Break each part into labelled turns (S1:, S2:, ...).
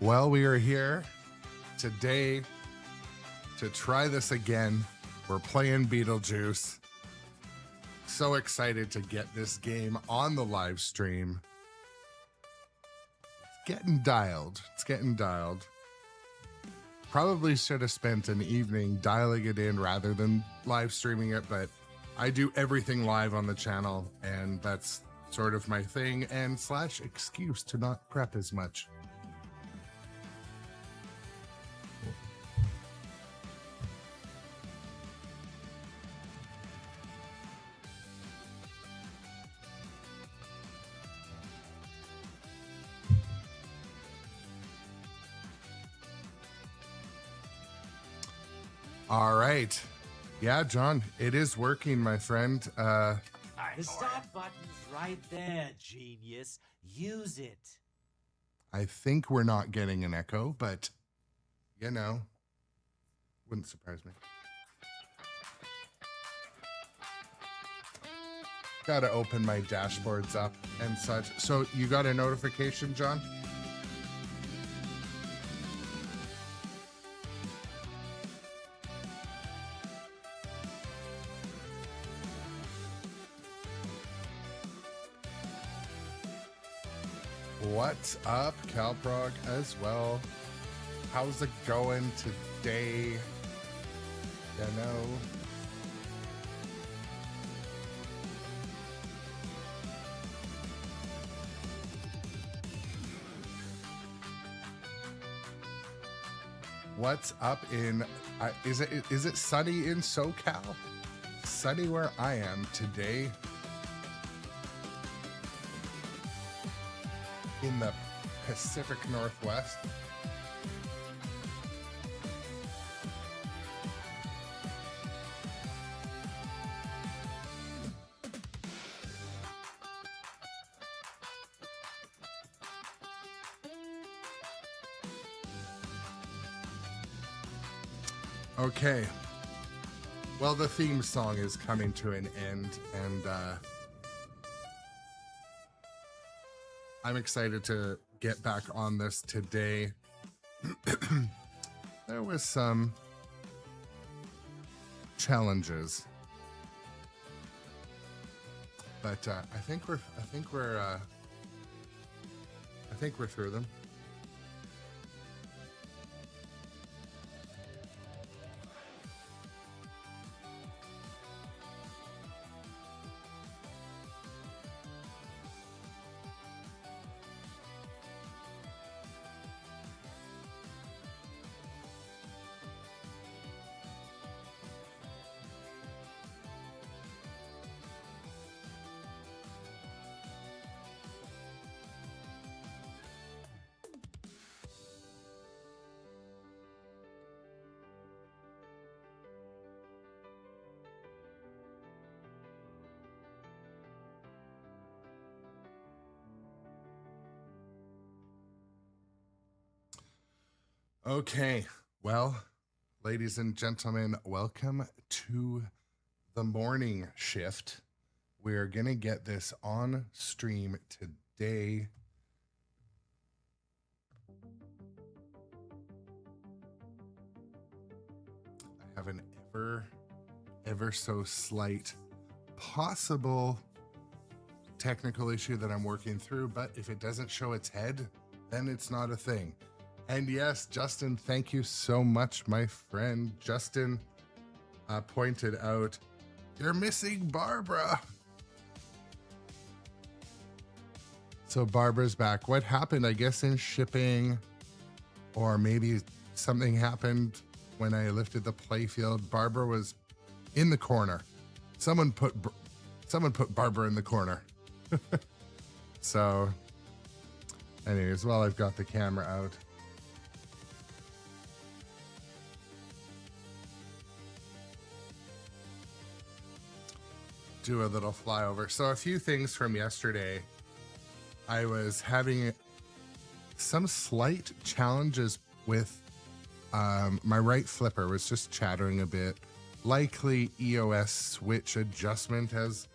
S1: Well, we are here today to try this again. We're playing Beetlejuice. So excited to get this game on the live stream. It's getting dialed. Probably should have spent an evening dialing it in rather than live streaming it, but I do everything live on the channel, and that's sort of my thing and slash excuse to not prep as much. All right. Yeah, John, it is working, my friend.
S2: The start button's right there, genius. Use it.
S1: I think we're not getting an echo, but, you know, wouldn't surprise me. Got to open my dashboards up and such. So you got a notification, John? What's up, Calprog, as well? How's it going today? You know. What's up in, is it sunny in SoCal? Sunny where I am today. In the Pacific Northwest. Okay. Well, the theme song is coming to an end, and I'm excited to get back on this today. There was some challenges, but I think we're through them. Okay, well, ladies and gentlemen, welcome to the morning shift. We're going to get this on stream today. I have an ever so slight possible technical issue that I'm working through, but if it doesn't show its head, then it's not a thing. And yes, Justin, thank you so much, my friend. Justin pointed out, you're missing Barbara. So Barbara's back. What happened? I guess in shipping, or maybe something happened when I lifted the playfield. Barbara was in the corner. Someone put Barbara in the corner. So anyways, while I've got the camera out, do a little flyover. So a few things from yesterday. I was having some slight challenges with my right flipper was just chattering a bit. Likely EOS switch adjustment as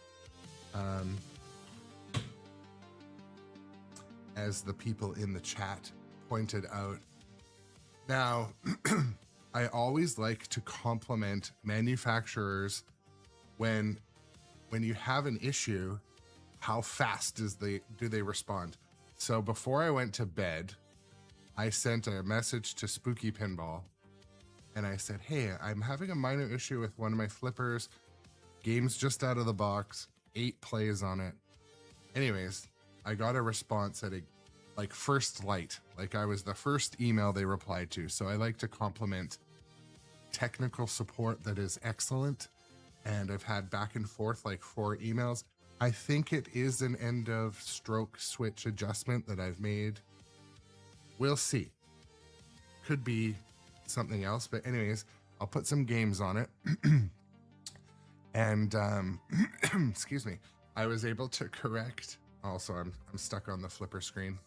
S1: the people in the chat pointed out. Now, I always like to compliment manufacturers when you have an issue, how fast do they respond? So before I went to bed, I sent a message to Spooky Pinball and I said, hey, I'm having a minor issue with one of my flippers. Game's just out of the box, 8 plays on it. Anyways, I got a response at like first light, like I was the first email they replied to. So I like to compliment technical support that is excellent. And I've had back and forth like 4 emails. I think it is an end of stroke switch adjustment that I've made. We'll see. Could be something else, but anyways, I'll put some games on it. And excuse me, I was able to correct. Also, I'm stuck on the flipper screen.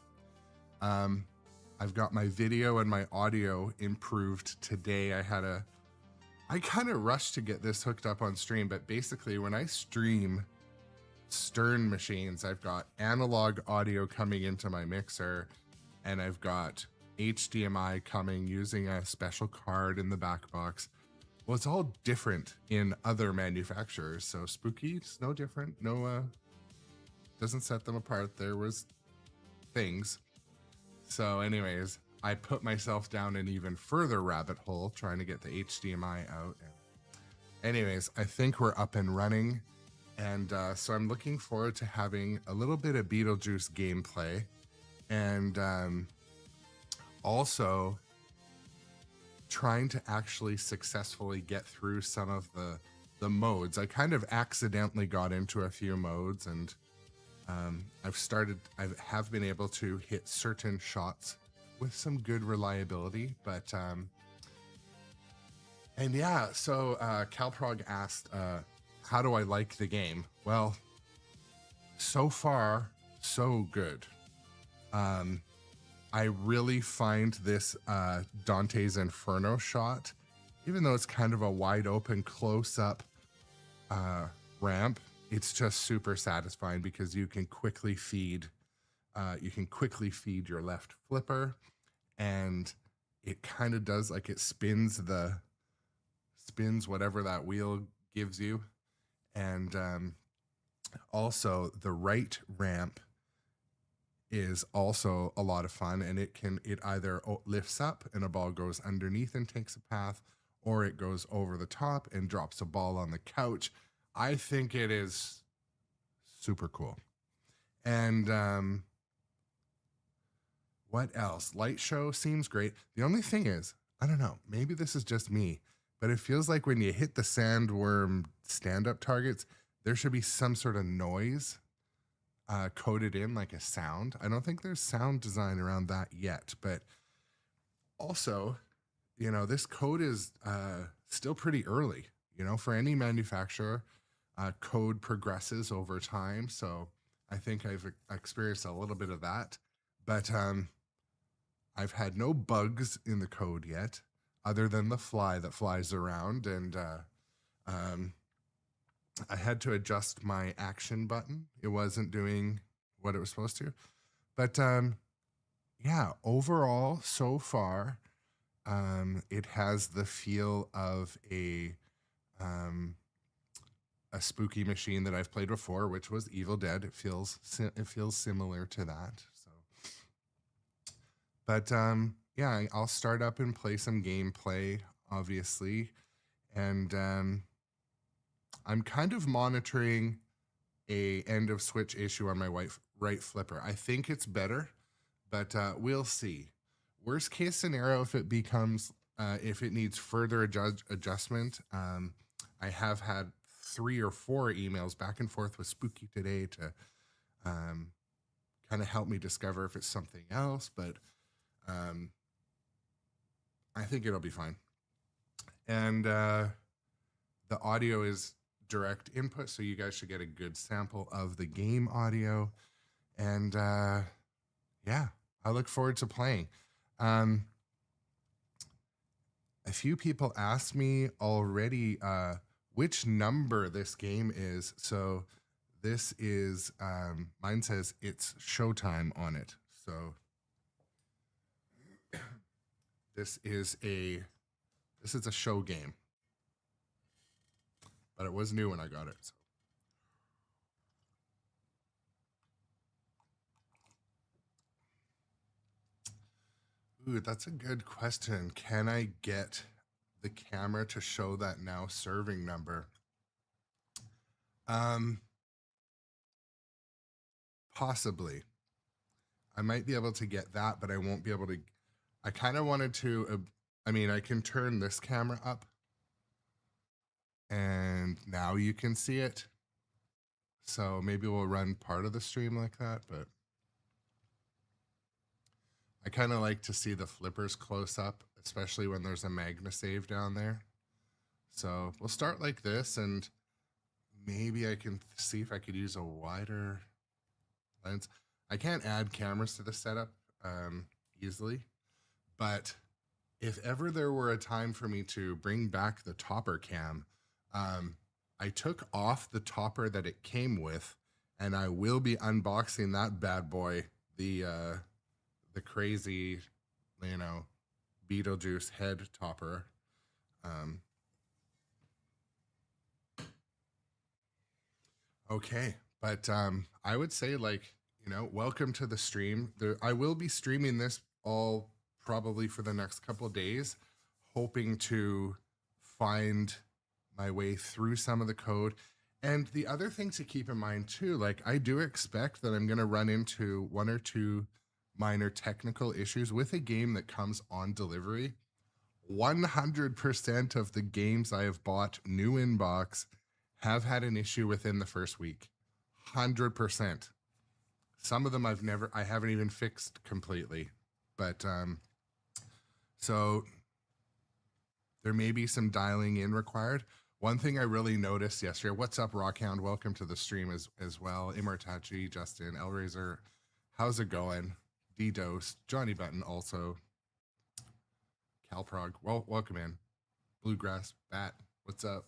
S1: I've got my video and my audio improved today. I kind of rushed to get this hooked up on stream, but basically when I stream Stern machines, I've got analog audio coming into my mixer, and I've got HDMI coming using a special card in the back box. Well, it's all different in other manufacturers, so Spooky's no different. No, doesn't set them apart. There was things. So anyways, I put myself down an even further rabbit hole trying to get the HDMI out. Anyways, I think we're up and running. And so I'm looking forward to having a little bit of Beetlejuice gameplay. And also trying to actually successfully get through some of the modes. I kind of accidentally got into a few modes, and I have been able to hit certain shots with some good reliability, but and yeah, so Calprog asked, how do I like the game? Well, so far, so good. I really find this Dante's Inferno shot, even though it's kind of a wide open close-up ramp, it's just super satisfying because you can quickly feed your left flipper, and it kind of does like it spins whatever that wheel gives you. And also the right ramp is also a lot of fun, and it either lifts up and a ball goes underneath and takes a path, or it goes over the top and drops a ball on the couch. I think it is super cool. And what else? Light show seems great. The only thing is, I don't know, maybe this is just me, but it feels like when you hit the sandworm stand-up targets, there should be some sort of noise coded in, like a sound. I don't think there's sound design around that yet, but also, you know, this code is still pretty early. You know, for any manufacturer, code progresses over time. So I think I've experienced a little bit of that, but I've had no bugs in the code yet, other than the fly that flies around. And I had to adjust my action button. It wasn't doing what it was supposed to. But yeah, overall, so far, it has the feel of a spooky machine that I've played before, which was Evil Dead. It feels similar to that. So, but yeah, I'll start up and play some gameplay, obviously, and I'm kind of monitoring a end of switch issue on my right flipper. I think it's better, but we'll see. Worst case scenario, if it becomes, if it needs further adjustment, I have had 3 or 4 emails back and forth with Spooky today to kind of help me discover if it's something else, but I think it'll be fine. And the audio is direct input, so you guys should get a good sample of the game audio. And yeah, I look forward to playing. A few people asked me already which number this game is. So this is, mine says it's Showtime on it. So This is a show game, but it was new when I got it. So. Ooh, that's a good question. Can I get the camera to show that now serving number? Possibly. I might be able to get that, but I won't be able to. I kind of wanted to, I mean, I can turn this camera up and now you can see it. So maybe we'll run part of the stream like that, but I kind of like to see the flippers close up, especially when there's a MagnaSave down there. So we'll start like this, and maybe I can see if I could use a wider lens. I can't add cameras to the setup easily, but if ever there were a time for me to bring back the topper cam, I took off the topper that it came with, and I will be unboxing that bad boy, the crazy, you know, Beetlejuice head topper. Okay, but I would say, like, you know, welcome to the stream. I will be streaming this all probably for the next couple of days, hoping to find my way through some of the code. And the other thing to keep in mind too, like, I do expect that I'm going to run into one or two minor technical issues with a game that comes on delivery. 100% of the games I have bought new in box have had an issue within the first week. 100%. Some of them I haven't even fixed completely. But so there may be some dialing in required. One thing I really noticed yesterday, what's up, Rockhound? Welcome to the stream as well. Immortachi, Justin, Elrazor, how's it going? D-Dose, Johnny Button also. Calprog, well, welcome in. Bluegrass, Bat, what's up?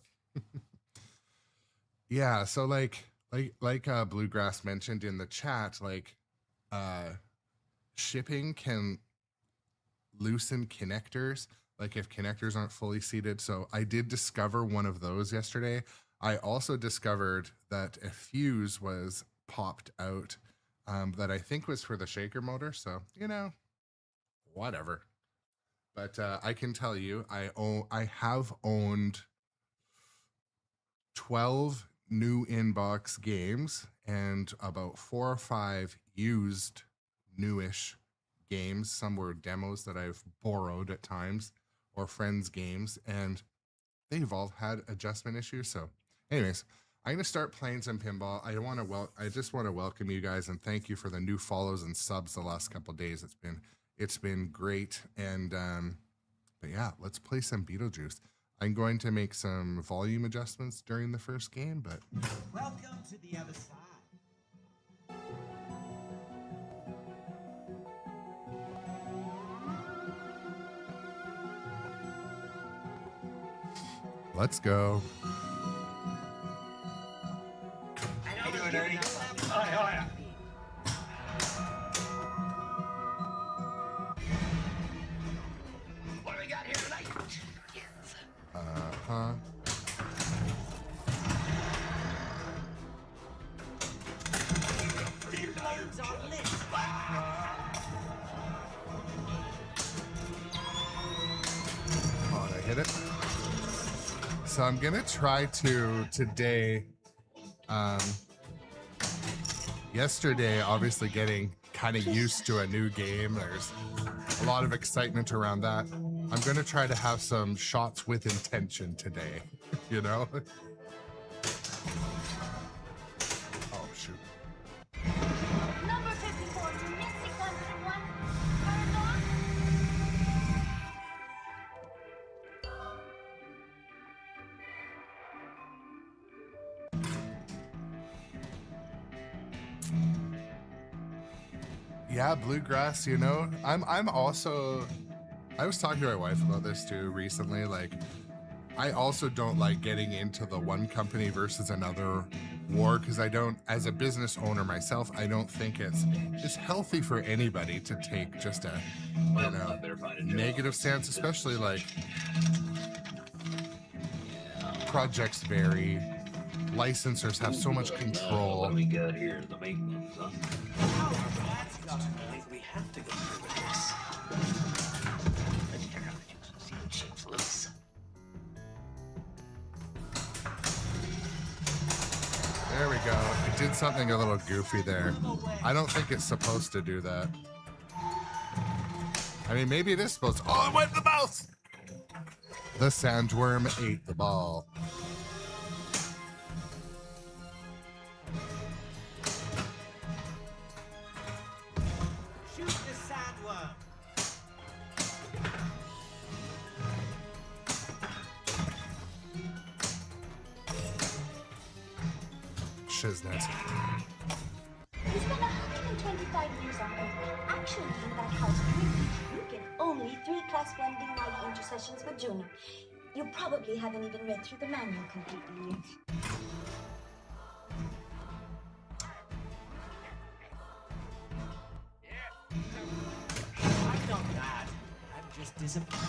S1: Yeah, so like Bluegrass mentioned in the chat, like shipping can loosen connectors, like if connectors aren't fully seated. So I did discover one of those yesterday. I also discovered that a fuse was popped out that I think was for the shaker motor. So, you know, whatever. But I can tell you, I have owned 12 new inbox games and about 4 or 5 used newish games. Some were demos that I've borrowed at times or friends' games, and they've all had adjustment issues. So anyways, I'm going to start playing some pinball. I just want to welcome you guys and thank you for the new follows and subs the last couple of days. It's been great. And but yeah, let's play some Beetlejuice. I'm going to make some volume adjustments during the first game, but
S2: Welcome to the other side.
S1: let's go.
S2: How you doing, Ernie?
S3: What do we got here tonight?
S2: Loads on list.
S1: Oh, did I hit it? So I'm gonna try to today. Yesterday, obviously getting kind of used to a new game. There's a lot of excitement around that. I'm gonna try to have some shots with intention today. You know? Oh shoot.
S4: Number 54 to Miss 601. Turn on.
S1: Yeah, bluegrass, you know. I'm also, I was talking to my wife about this too recently. Like, I also don't like getting into the one company versus another war, because I don't, as a business owner myself, I don't think it's healthy for anybody to take just a, you know, negative stance, especially like projects vary, licensors have so much control.
S3: What do we got here? The maintenance, huh?
S2: I think we have to go through with this.
S3: Let's check out the juice and see what shapes loose.
S1: There we go. It did something a little goofy there. I don't think it's supposed to do that. I mean, maybe it is supposed to. Oh, it went in the mouth! The sandworm ate the ball.
S2: Shoot the sandworm.
S1: Shiznit.
S4: He spent 125 years on Earth. Actually, in that house, you get only 3 Class 1 D90 intercessions with Juno. You probably haven't even read through the manual completely yet.
S2: I'm not mad. I'm just disappointed.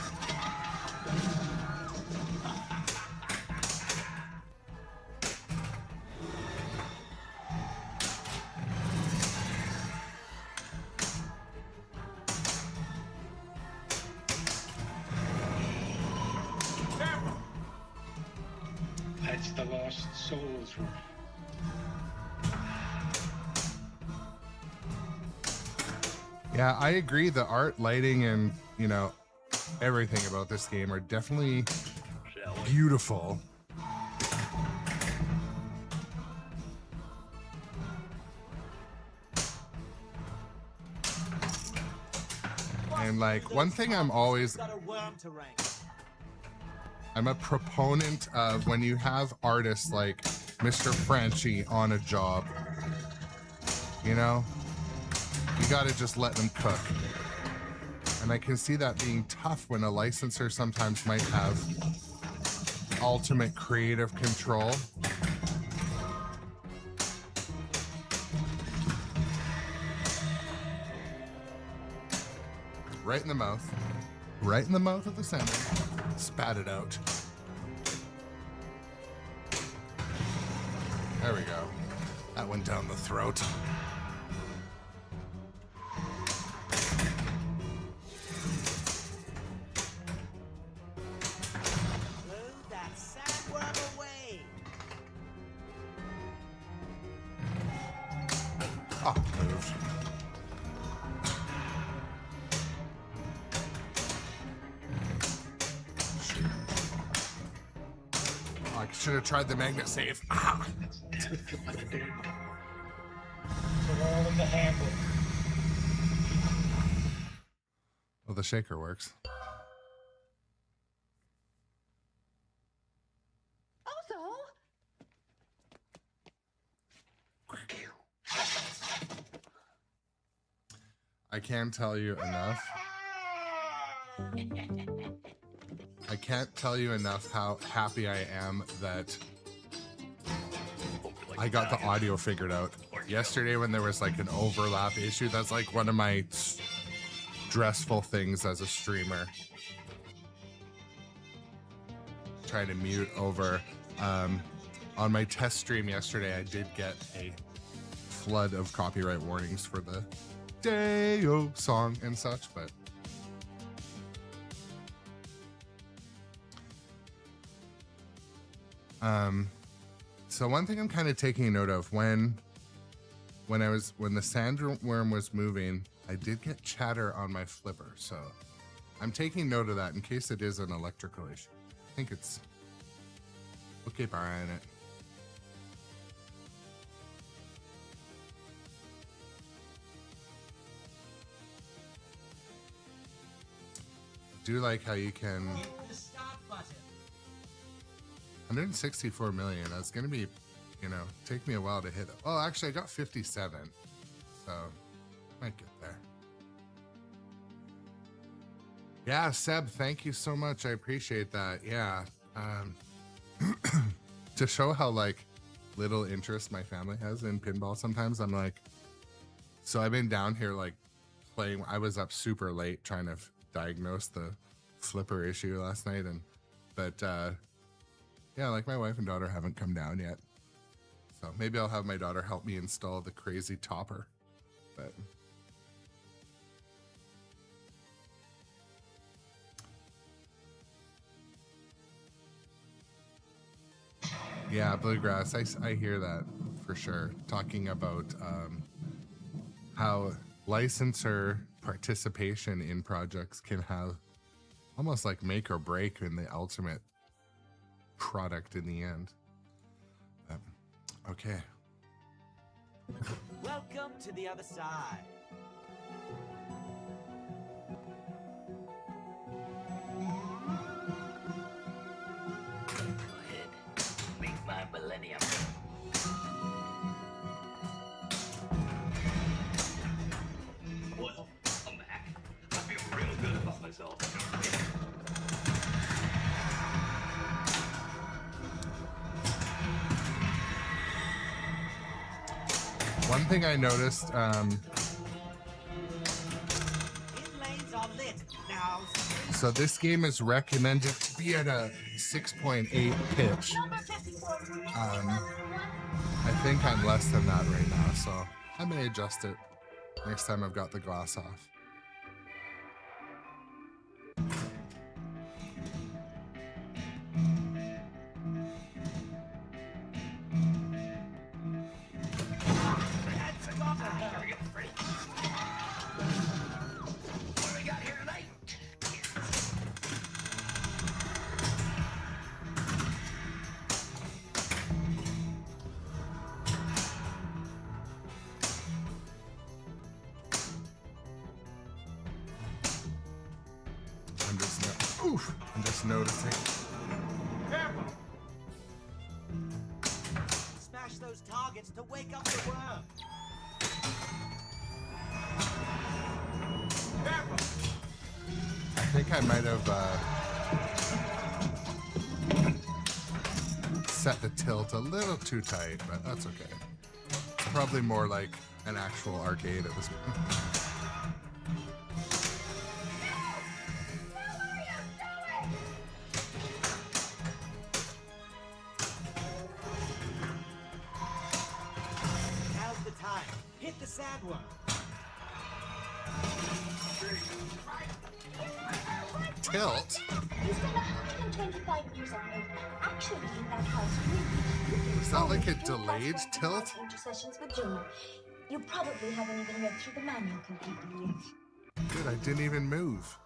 S5: That's the lost souls room.
S1: Yeah, I agree. The art, lighting, and, you know, everything about this game are definitely beautiful. And like, one thing I'm always,
S2: Got a worm to rank.
S1: I'm a proponent of when you have artists like Mr. Franchi on a job, you know, you gotta just let them cook. And I can see that being tough when a licensor sometimes might have ultimate creative control. Right in the mouth. Right in the mouth of the sender. Spat it out. There we go. That went down the throat.
S2: Throw that sandworm away.
S1: Oh, moved. Oh, I should have tried the magnet save. Ah!
S5: So all in the handle.
S1: Well, the shaker works.
S4: Also,
S1: I can't tell you enough. I can't tell you enough how happy I am that I got the audio figured out. Yesterday when there was like an overlap issue, that's like one of my stressful things as a streamer. Trying to mute over. On my test stream yesterday, I did get a flood of copyright warnings for the Day-O song and such, but so one thing I'm kind of taking note of when the sandworm was moving, I did get chatter on my flipper, so I'm taking note of that in case it is an electrical issue. I think we'll keep our eye on it. Do like how you can
S2: Hit the start button.
S1: 164 million. That's gonna be, you know, take me a while to hit it. Well, actually, I got 57, so might get there. Yeah, Seb, thank you so much. I appreciate that. Yeah, To show how like little interest my family has in pinball, sometimes I'm like, so I've been down here like playing. I was up super late trying to diagnose the flipper issue last night, but yeah, like my wife and daughter haven't come down yet, so maybe I'll have my daughter help me install the crazy topper. But yeah, bluegrass, I hear that for sure. Talking about how licensor participation in projects can have almost like make or break in the ultimate product in the end. Okay.
S2: Welcome to the other side.
S3: Go ahead. Make my millennium. Well, I'm back. I feel real good about myself.
S1: One thing I noticed,
S2: In lanes are lit. Now,
S1: so this game is recommended to be at a 6.8 pitch. I think I'm less than that right now, so I may adjust it next time I've got the gloss off.
S3: What do we got here tonight?
S1: I'm just noticing.
S2: smash those targets to wake up the worm.
S1: I think I might have set the tilt a little too tight, but that's okay. It's probably more like an actual arcade at this point.
S2: Now's the time. Hit the sandworm.
S1: Tilt?
S4: He's been 125 years on Earth. Actually, in that house,
S1: Is that like a delayed tilt?
S4: Into sessions with Juno. You probably haven't even read through the manual completely yet.
S1: Good, I didn't even move.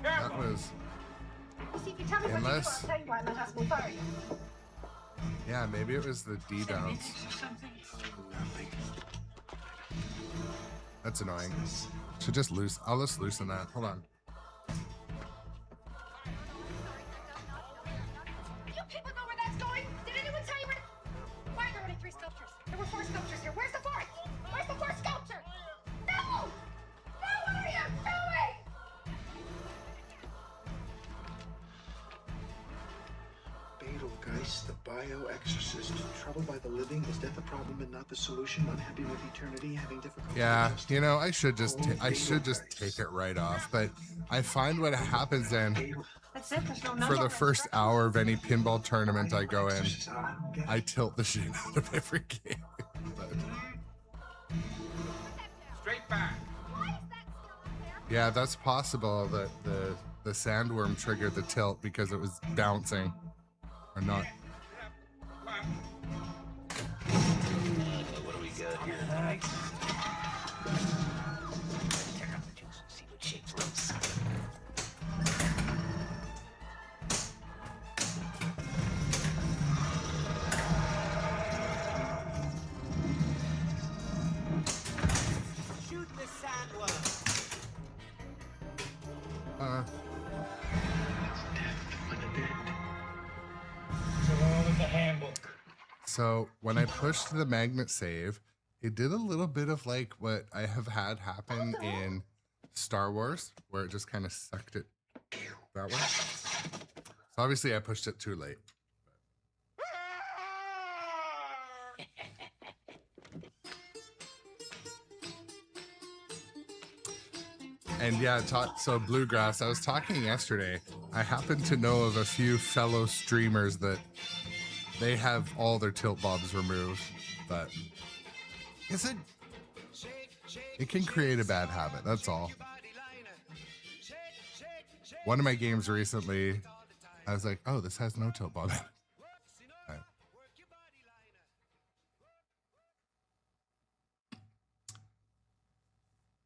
S1: That was...
S6: See, if you tell me what
S1: Unless-
S6: you do, I'll tell you why my house will fire you.
S1: Yeah, maybe it was the D downs. That's annoying. Should just loose. I'll just loosen that. Hold on.
S6: You people know where that's going? Did anyone tell you where? Why are there only 3 sculptures? There were 4 sculptures here. Where's the 4th? Where's the 4th sculpture? No! No, what are you doing?
S7: Beetlejuice, the bio-exorcist. Troubled by the living, is death a problem and not the solution? Unhappy with eternity, having difficulty
S1: Yeah,
S7: adjusting?
S1: you know, I should just take it right off. But I find what happens then
S6: That's it. There's no
S1: for
S6: number.
S1: the first hour of any pinball tournament I go in, I tilt the shit out of every game. But,
S5: Straight back.
S1: yeah, that's possible that the sandworm triggered the tilt because it was bouncing or not.
S3: What do we got here tonight? Check out the juice and see what shakes loose.
S2: Shoot the sandworm.
S5: It's all in the handbook.
S1: So when I pushed the magnet save, It did a little bit of like what I have had happen in Star Wars, where it just kind of sucked it that way. So obviously I pushed it too late. And yeah, so Bluegrass, I was talking yesterday. I happen to know of a few fellow streamers that they have all their tilt bobs removed, but it can create a bad habit, that's all. One of my games recently, I was like, oh, this has no tilt bob. Right.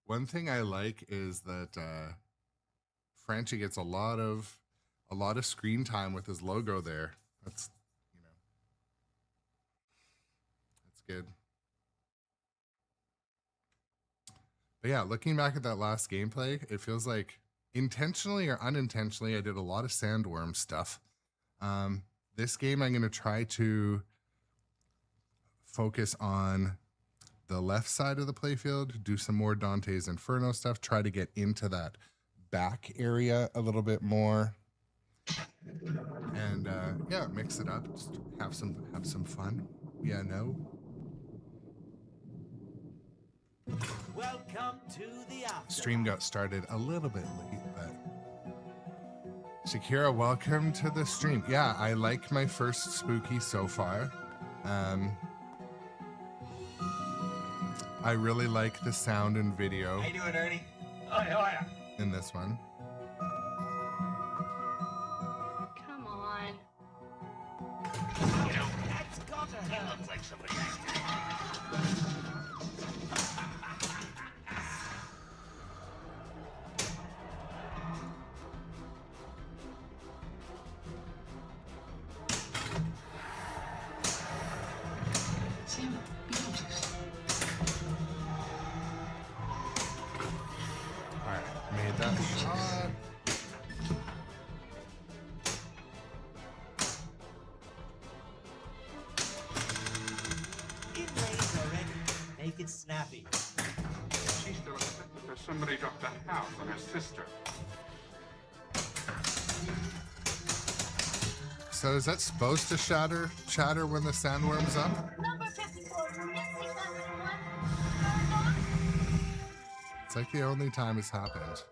S1: One thing I like is that Franchi gets a lot of screen time with his logo there. That's good. But yeah, looking back at that last gameplay, it feels like intentionally or unintentionally, I did a lot of sandworm stuff. This game, I'm going to try to focus on the left side of the playfield, do some more Dante's Inferno stuff, try to get into that back area a little bit more. And yeah, mix it up, just have some fun. Yeah, no.
S2: Welcome to the after.
S1: Stream got started a little bit late, but Shakira, welcome to the stream. Yeah, I like my first spooky so far. I really like the sound and video.
S3: How you doing, Ernie? Oh, yeah.
S1: In this one.
S6: Come on.
S3: You know, that's gotta hurt. He looks like somebody.
S7: Sam, Beetlejuice.
S1: Alright, made that shot.
S2: Inlays are ready. Make it snappy.
S8: She's still upset because somebody dropped a house on her sister.
S1: So is that supposed to chatter when the sandworm's up?
S4: Number 54, missing number 1.
S1: It's like the only time it's happened.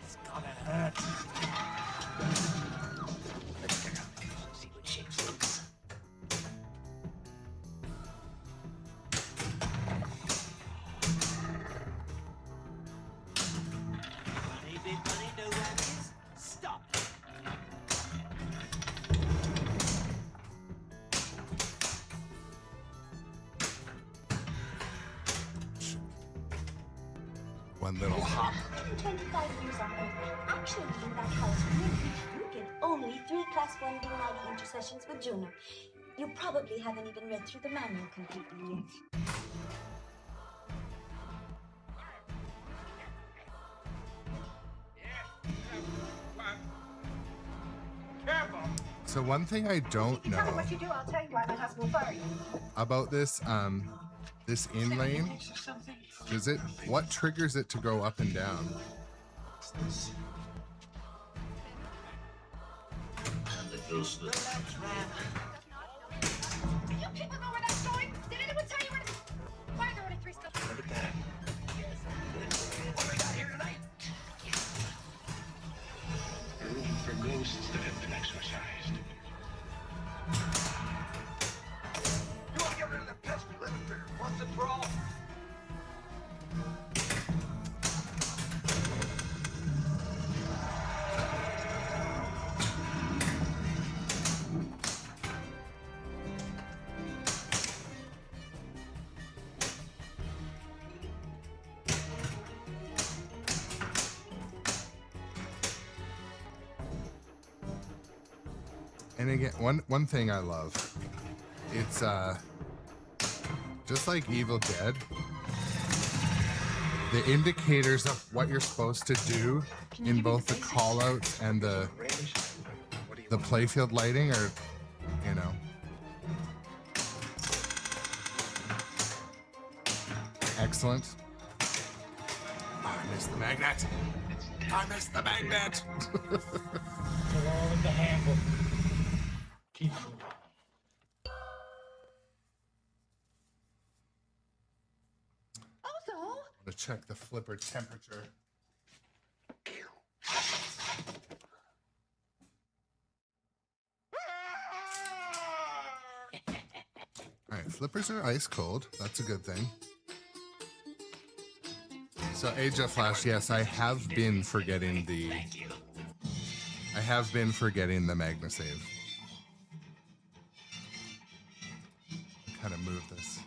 S2: It's gonna hurt.
S3: Let's check out these and see what shapes looks.
S2: Money, big money, no whammies. Stop.
S1: One little hop.
S4: 125 years on Earth. Actually, in that house, you get only 3 Class 1 ding-light intercessions with Juno. You probably haven't even read through the manual completely yet.
S1: So one thing I don't
S6: Tell me
S1: know
S6: what you do, I'll tell you why my husband will fire you.
S1: about this this in lane, what triggers it to go up and down?
S2: Relax, Ram.
S6: Do you people know where that's going? Did anyone tell you where to... Why are there only 3 sculptures?
S3: Look at that. What we got here tonight?
S5: A room for ghosts that have been exorcised.
S3: You want to get rid of the pesky living here once and for all?
S1: And again, one thing I love, it's just like Evil Dead, the indicators of what you're supposed to do in both the callouts and the playfield lighting are, you know. Excellent. Oh, I missed the magnet. I missed the magnet.
S2: They're all in the handbook. Keep moving.
S6: Also,
S1: I'm gonna check the flipper temperature. All right, flippers are ice cold. That's a good thing. So Age of Flash, yes, I have been forgetting the. I have been forgetting the Magna save. Kind of move this.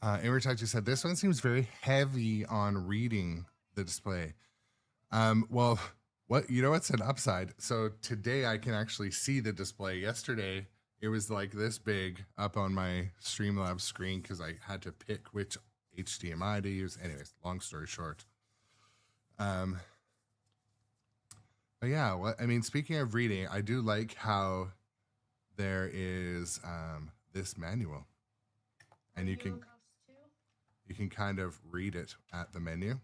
S1: Iritachi said this one seems very heavy on reading the display. Well, what you know what's an upside? So today I can actually see the display. Yesterday it was like this big up on my Streamlabs screen because I had to pick which HDMI to use. Anyways, long story short. But yeah, what I mean, speaking of reading, I do like how there is this manual, and you can kind of read it at the menu.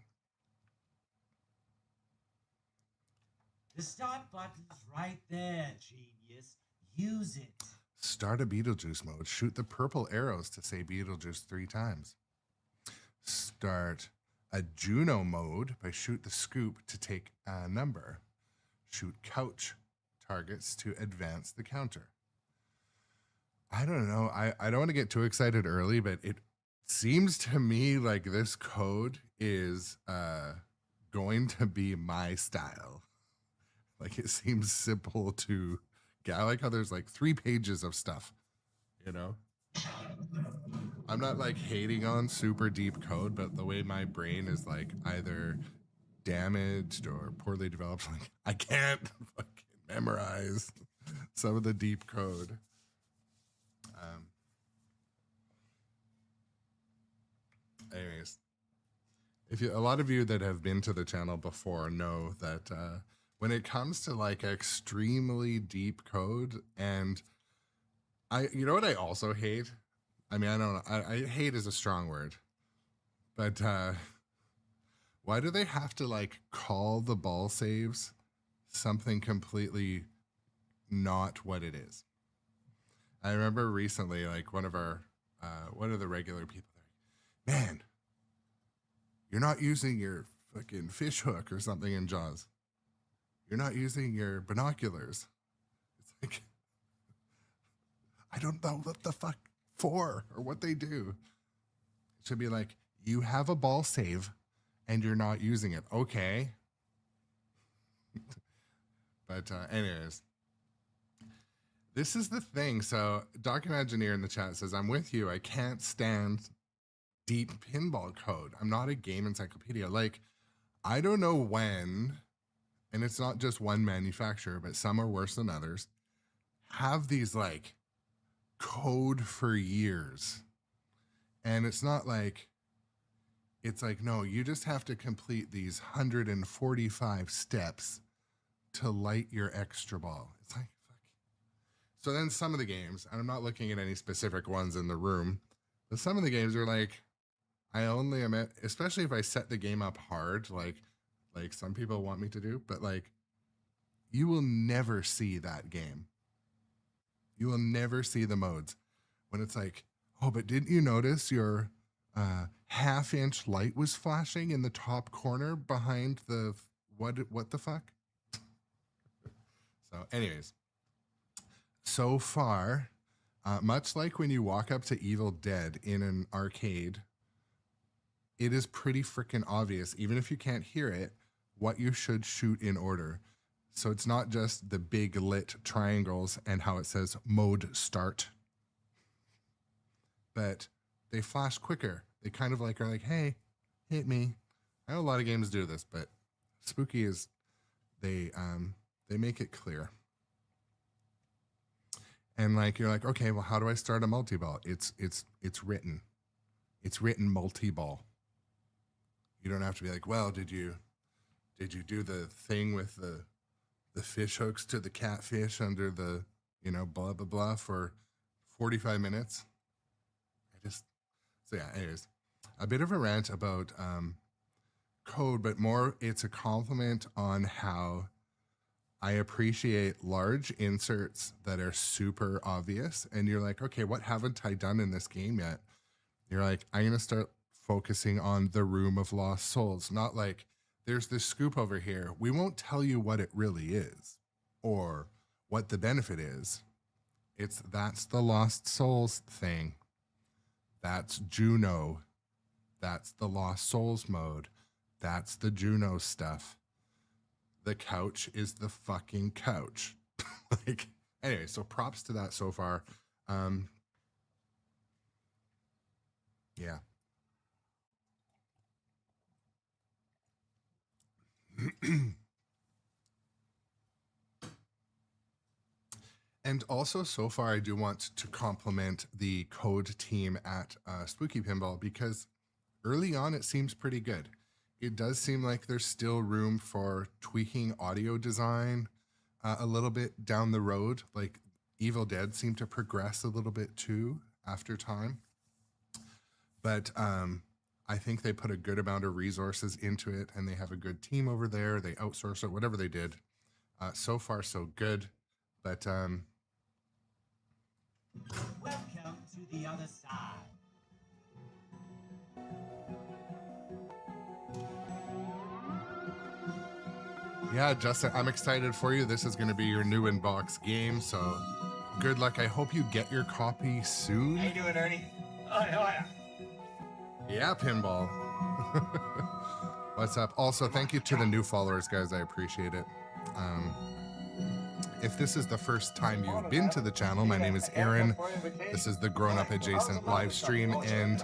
S2: The start button's right there, genius. Use it.
S1: Start a Beetlejuice mode. Shoot the purple arrows to say Beetlejuice 3 times. Start a Juno mode by shoot the scoop to take a number. Shoot couch targets to advance the counter. I don't know. I don't want to get too excited early, but it seems to me like this code is going to be my style. Like it seems simple to get. I like how there's like 3 pages of stuff, you know? I'm not like hating on super deep code, but the way my brain is like either damaged or poorly developed, like I can't fucking memorize some of the deep code. Anyways, a lot of you that have been to the channel before know that when it comes to like extremely deep code, and you know what I also hate? I mean, I don't know. I hate is a strong word, but why do they have to like call the ball saves something completely not what it is? I remember recently, like one of the regular people, man, you're not using your fucking fish hook or something in Jaws. You're not using your binoculars. It's like, I don't know what the fuck for or what they do. It should be like, you have a ball save and you're not using it. Okay. But anyways, this is the thing. So Doc Imagineer in the chat says, I'm with you. I can't stand deep pinball code. I'm not a game encyclopedia. Like, I don't know when, and it's not just one manufacturer, but some are worse than others, have these like code for years. And it's not like, it's like, no, you just have to complete these 145 steps to light your extra ball. It's like, fuck. So then some of the games, and I'm not looking at any specific ones in the room, but some of the games are like, I only am at, especially if I set the game up hard, like some people want me to do, but like, you will never see that game. You will never see the modes when it's like, oh, but didn't you notice your half-inch light was flashing in the top corner behind the, what the fuck? So anyways, so far, much like when you walk up to Evil Dead in an arcade, it is pretty freaking obvious, even if you can't hear it, what you should shoot in order. So it's not just the big lit triangles and how it says mode start, but they flash quicker. They kind of like are like, hey, hit me. I know a lot of games do this, but Spooky is, they make it clear. And like, you're like, okay, well, how do I start a multi-ball? It's written. It's written multi-ball. You don't have to be like, well, did you do the thing with the fish hooks to the catfish under the, you know, blah, blah, blah for 45 minutes? So yeah, anyways, a bit of a rant about code, but more it's a compliment on how I appreciate large inserts that are super obvious. And you're like, okay, what haven't I done in this game yet? You're like, I'm going to start focusing on the Room of Lost Souls. Not like, there's this scoop over here. We won't tell you what it really is or what the benefit is. That's the Lost Souls thing. That's Juno. That's the Lost Souls mode. That's the Juno stuff. The couch is the fucking couch. Like, anyway, so props to that so far. Yeah. And also, so far, I do want to compliment the code team at Spooky Pinball, because early on, it seems pretty good. It does seem like there's still room for tweaking audio design a little bit down the road. Like Evil Dead seemed to progress a little bit too after time. But I think they put a good amount of resources into it, and they have a good team over there. They outsource it, whatever they did. So far, so good. But
S2: Welcome to the other side.
S1: yeah, Justin, I'm excited for you. This is going to be your new inbox game, so good luck. I hope you get your copy soon.
S3: How you doing, Ernie? Oh, yeah.
S1: Yeah, Pinball. What's up? Also, thank you to the new followers, guys. I appreciate it. If this is the first time you've been to the channel, my name is Aaron. This is the Grownup Adjacent live stream, and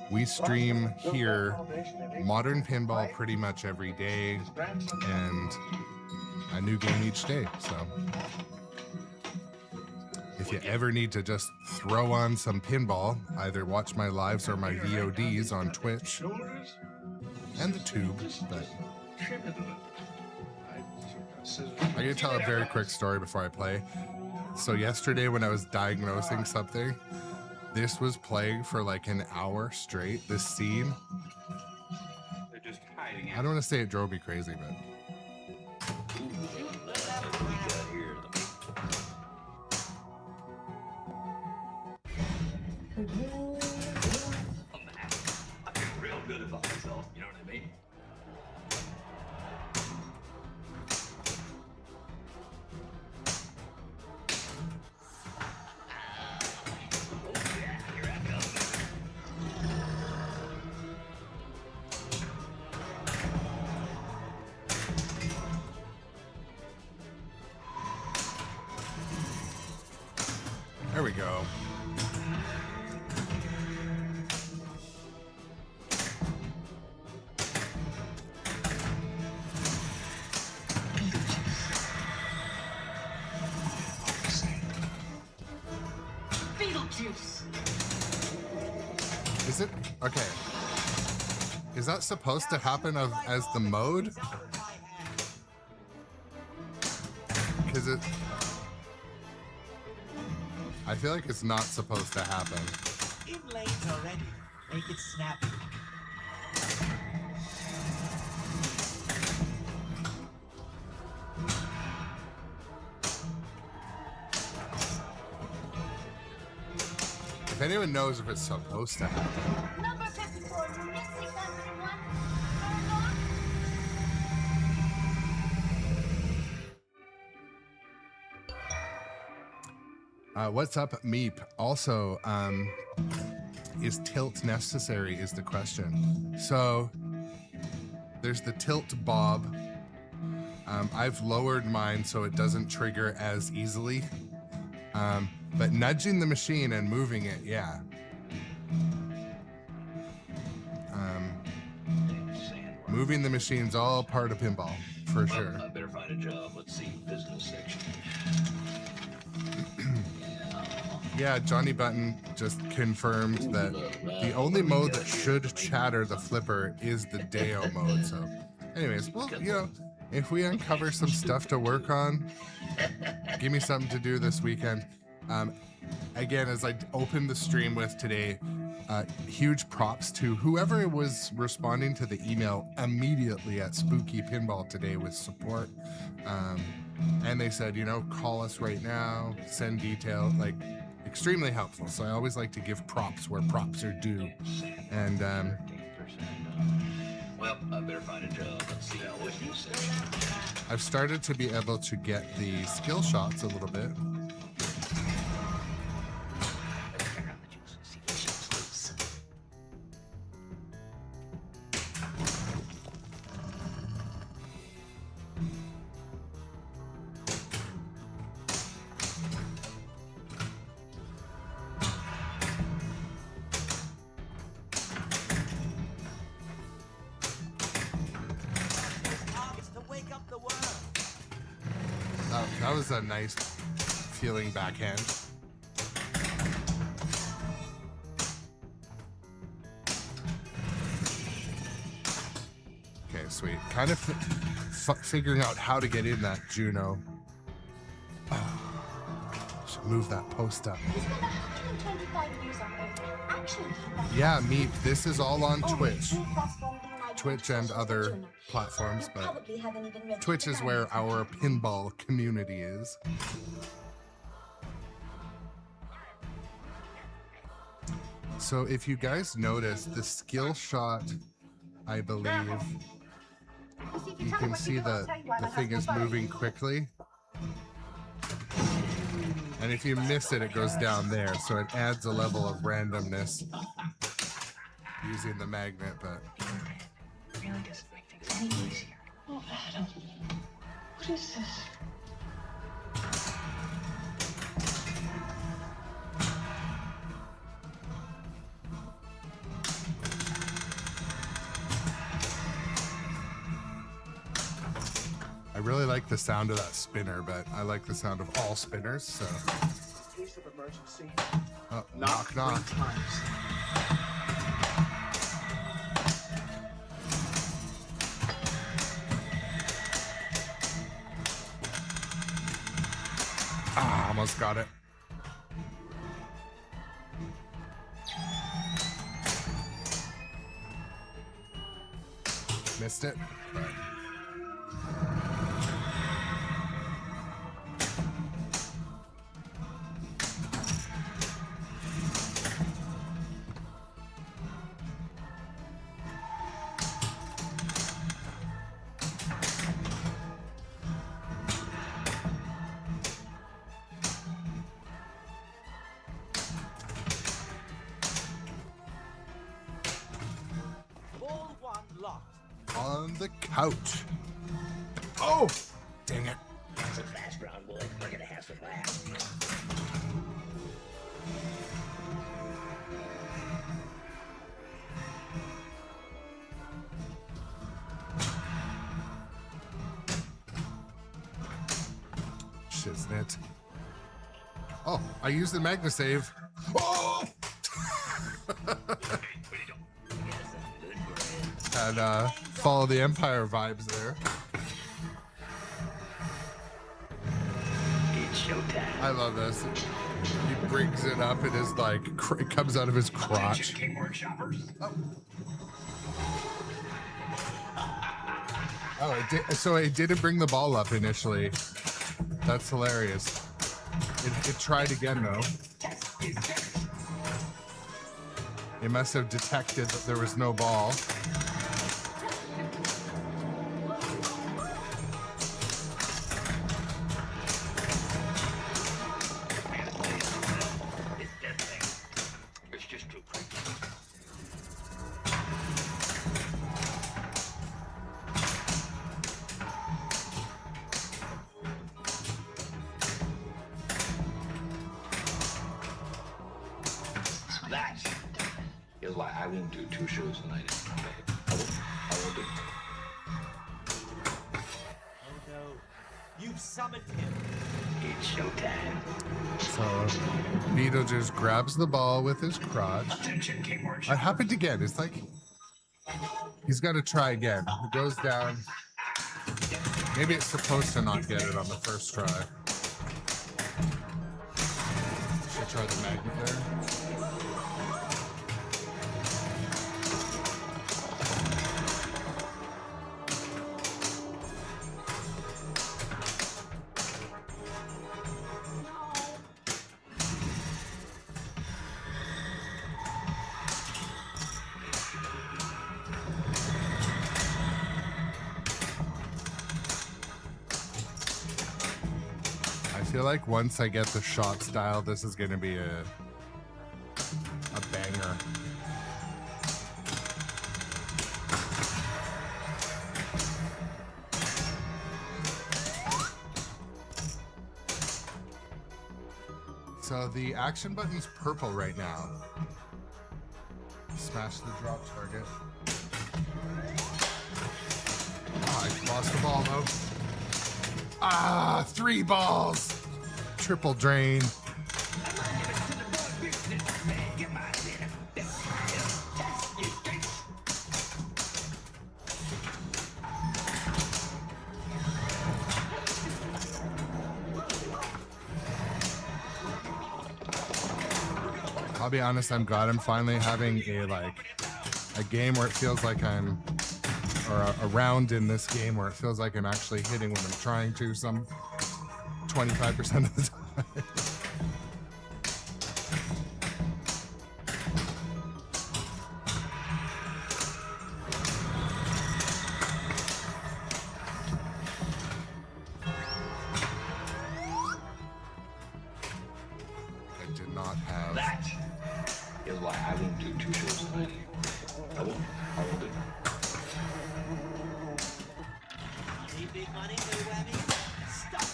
S1: we stream here modern pinball pretty much every day and a new game each day. So if you ever need to just throw on some pinball, either watch my lives or my VODs on Twitch and the tube. But I'm going to tell a very quick story before I play. So yesterday when I was diagnosing something, this was playing for like an hour straight, this scene.
S8: They're just hiding it.
S1: I don't want to say it drove me crazy, but...
S3: I feel real good about myself, you know what I mean?
S1: There we go.
S6: Beetlejuice.
S1: Is it? Okay. Is that supposed to happen as the mode? Because it... I feel like it's not supposed to happen.
S2: In lanes already. Make it snappy.
S1: If anyone knows if it's supposed to happen.
S4: Number 54, unit 601.
S1: What's up, Meep? Also, is tilt necessary is the question. So there's the tilt bob. I've lowered mine so it doesn't trigger as easily. But nudging the machine and moving it, yeah. Moving the machine's all part of pinball, for sure.
S3: I better find a job. Let's see, business section.
S1: Yeah, Johnny Button just confirmed that the only mode that should chatter the flipper is the Deo mode. So, anyways, well, you know, if we uncover some stuff to work on, give me something to do this weekend. Again, as I opened the stream with today, huge props to whoever was responding to the email immediately at Spooky Pinball today with support. And they said, you know, call us right now, send detail, like extremely helpful. So I always like to give props where props are due. And
S5: Well, I better find a job. Let's see what you say.
S1: I've started to be able to get the skill shots a little bit.
S3: Check out the juice and see what shit's loose.
S2: It's to wake up the world.
S1: That was a nice feeling backhand. Okay, sweet. Kind of figuring out how to get in that Juno. Should move that post up.
S4: He's been 125 years on Earth. Actually, that
S1: Yeah, Meep, this is all on
S4: only
S1: Twitch.
S4: 3 Class 1D night
S1: Twitch
S4: into
S1: and
S4: sessions
S1: other
S4: with Juno.
S1: platforms,
S4: You
S1: but
S4: probably haven't even read
S1: Twitch
S4: the
S1: is where
S4: guidance.
S1: our pinball community is. So if you guys notice, the skill shot, I believe, you can see the thing is moving quickly. And if you miss it, it goes down there. So it adds a level of randomness using the magnet, but
S7: Really doesn't make things any easier. Oh, Adam. What is this?
S1: I really like the sound of that spinner, but I like the sound of all spinners, so.
S7: Case of emergency.
S1: Oh, knock, knock.
S7: 3 times.
S1: Ah, almost got it. Missed it. But
S2: Ball one locked.
S1: on the couch. Oh, dang it.
S3: That's a fast round, boy. We're gonna have some laughs.
S1: Shiznit. Oh, I used the magna save. Oh! And follow the Empire vibes there.
S3: It's showtime.
S1: I love this. He brings it up and is like, it comes out of his crotch.
S5: Keyboard shoppers.
S1: Oh, it did, so it didn't bring the ball up initially. That's hilarious. It tried again though. It must have detected that there was no ball.
S5: It's just too quick. That is why I won't do 2 shows a night. I won't do.
S2: Oh no. You've summoned him.
S5: It's showtime.
S1: So Beetlejuice grabs the ball with his crotch.
S5: Attention, keyboard.
S1: It happened again. It's like he's got to try again. He goes down. Maybe it's supposed to not get it on the first try. Should try the magnet there. I feel like once I get the shot style, this is going to be a banger. So the action button's purple right now. Smash the drop target. Oh, I lost the ball though. Ah, 3 balls. Triple drain. I'll be honest, I'm glad I'm finally having a game where it feels like I'm, or a round in this game where it feels like I'm actually hitting when I'm trying to some 25% of the time. I did not have...
S5: That is why I won't do 2 shows tonight. I won't do it.
S2: Any big money, no whammy? Stop.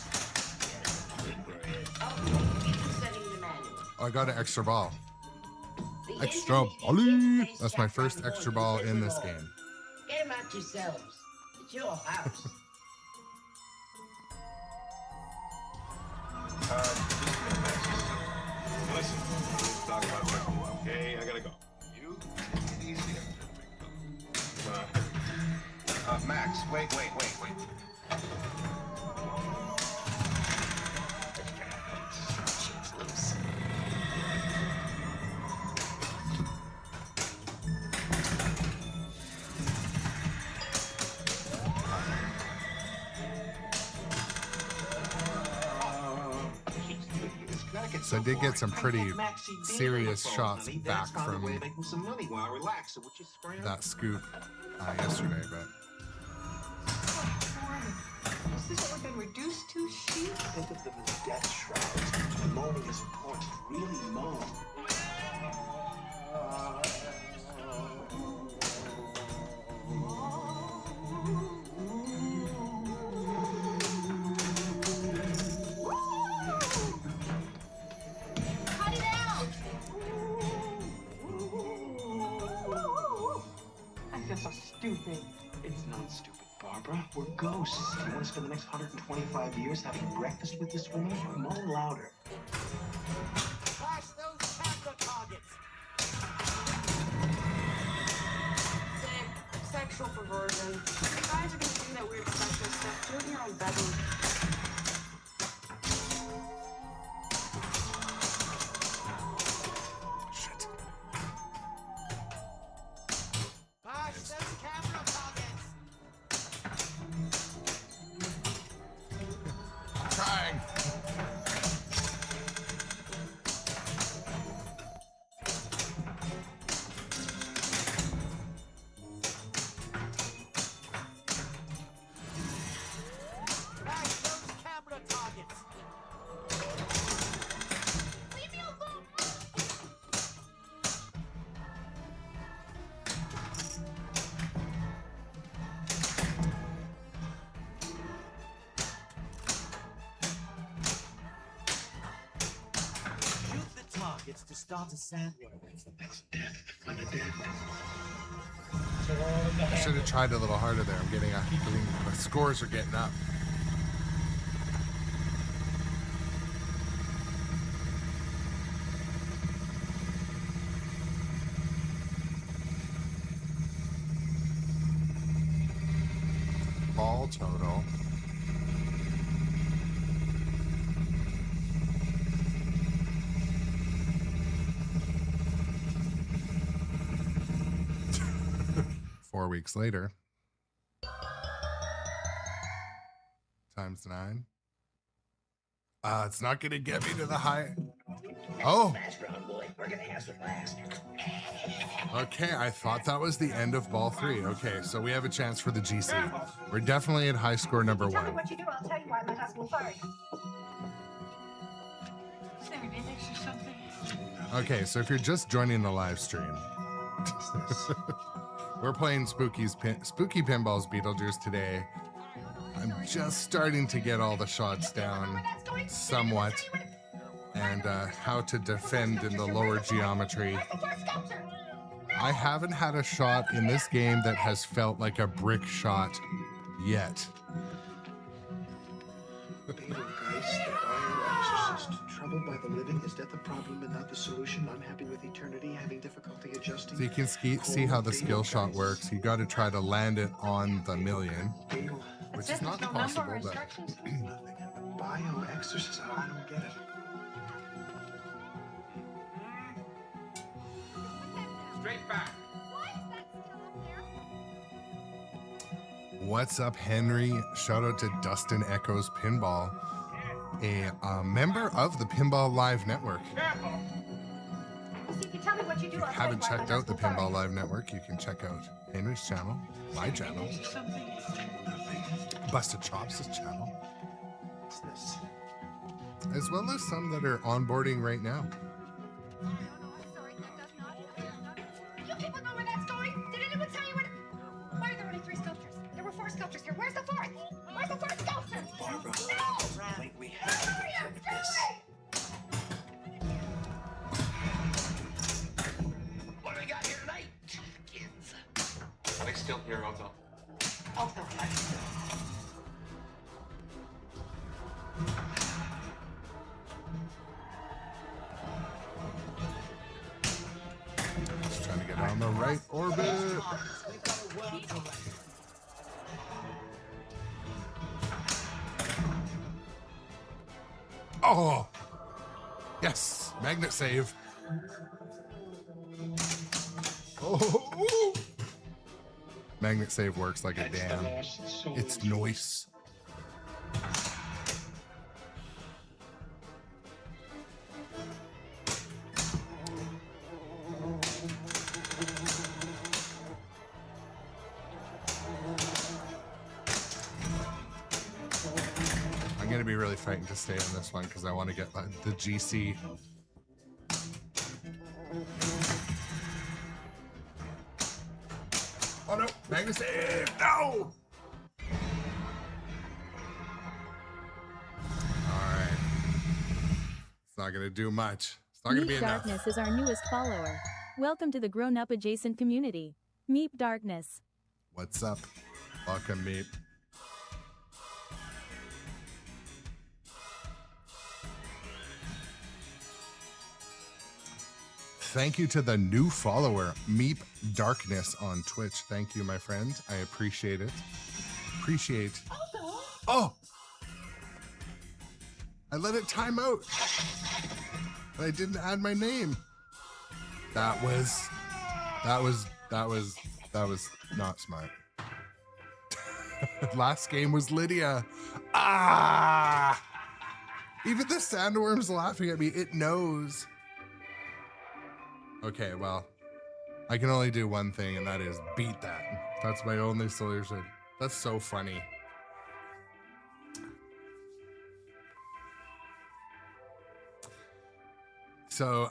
S1: I got an extra ball. Extra bally! That's my first extra ball in this game.
S9: Get them out yourselves. It's your house.
S5: Listen, let's talk about something, okay? I gotta go. You take it easy. Max, wait.
S1: So I did get some pretty serious shots back from that scoop yesterday, but
S7: Is this what we've been reduced to, sheep? Think of them as death shrouds. And moaning is, of course, really moan.
S6: Cut it out!
S7: I feel so stupid. It's not stupid, Barbara. We're ghosts. You want to spend the next 125 years having breakfast with this woman? Moan louder.
S2: Flash those camera targets.
S6: Sick. Sexual perversion. You guys are gonna do that weird sexual stuff. Do it in your own bedroom.
S1: shit.
S2: Flash those camera targets.
S1: I'm trying.
S2: Flash those camera targets.
S6: Leave me alone!
S2: Shoot the targets to start a sandworm.
S5: That's death. I'm a dead.
S1: I should have tried a little harder there. My scores are getting up. total. Four weeks later. Times 9. It's not going to get me to the high. Oh.
S3: Fast, brown boy. We're gonna have some last.
S1: Okay, I thought that was the end of ball 3. Okay, so we have a chance for the GC. We're definitely at high score number
S6: Tell me
S1: 1.
S6: what you do, I'll tell you why my husband fired you.
S1: Okay, so if you're just joining the live stream, we're playing Spooky Pinball's Beetlejuice today. I'm just starting to get all the shots down somewhat, and how to defend in the lower geometry. I haven't had a shot in this game that has felt like a brick shot yet.
S7: Troubled by the living, is death a problem but not the solution? I'm happy with eternity, having difficulty adjusting.
S1: So you can see how the skill shot works. You got to try to land it on the million, which is not possible, but
S7: bio-exorcism, I don't get it.
S8: Straight back.
S1: what's up, Henry? Shout out to Dustin Echoes Pinball, a member of the Pinball Live Network.
S6: See, if you tell me what you do,
S1: If you
S6: I'll
S1: haven't
S6: tell you why
S1: checked
S6: my
S1: out the
S6: husband
S1: Pinball
S6: fired
S1: Live Network, you can check out Henry's channel, my channel, Busted Chops' channel, as well as some that are onboarding right now.
S6: You people know where that's going? Did anyone tell you where? Why are there only 3 sculptures? There were 4 sculptures here. Where's the 4th? Where's the 4th sculpture?
S7: Barbara,
S6: No!
S7: I think we have this.
S3: What do we got here tonight, kids?
S8: Are they still here, Otto?
S6: Also,
S1: Just trying to get on the right orbit. Oh, yes, magnet save. Oh, magnet save works like a damn. It's noise. I'm gonna be really frightened to stay on this one because I want to get the GC. Oh no, magnet save! No! Alright. It's not gonna do much. It's not gonna be
S10: Meep
S1: enough.
S10: Darkness is our newest follower. Welcome to the Grownup adjacent community. Meep Darkness.
S1: What's up? Welcome, Meep. Thank you to the new follower, Meep Darkness on Twitch. Thank you, my friend. I appreciate it. Appreciate. Oh! I let it time out. But I didn't add my name. That was not smart. Last game was Lydia. Ah! Even the sandworm's laughing at me. It knows. Okay, well, I can only do one thing, and that is beat that. That's my only solution. That's so funny. So,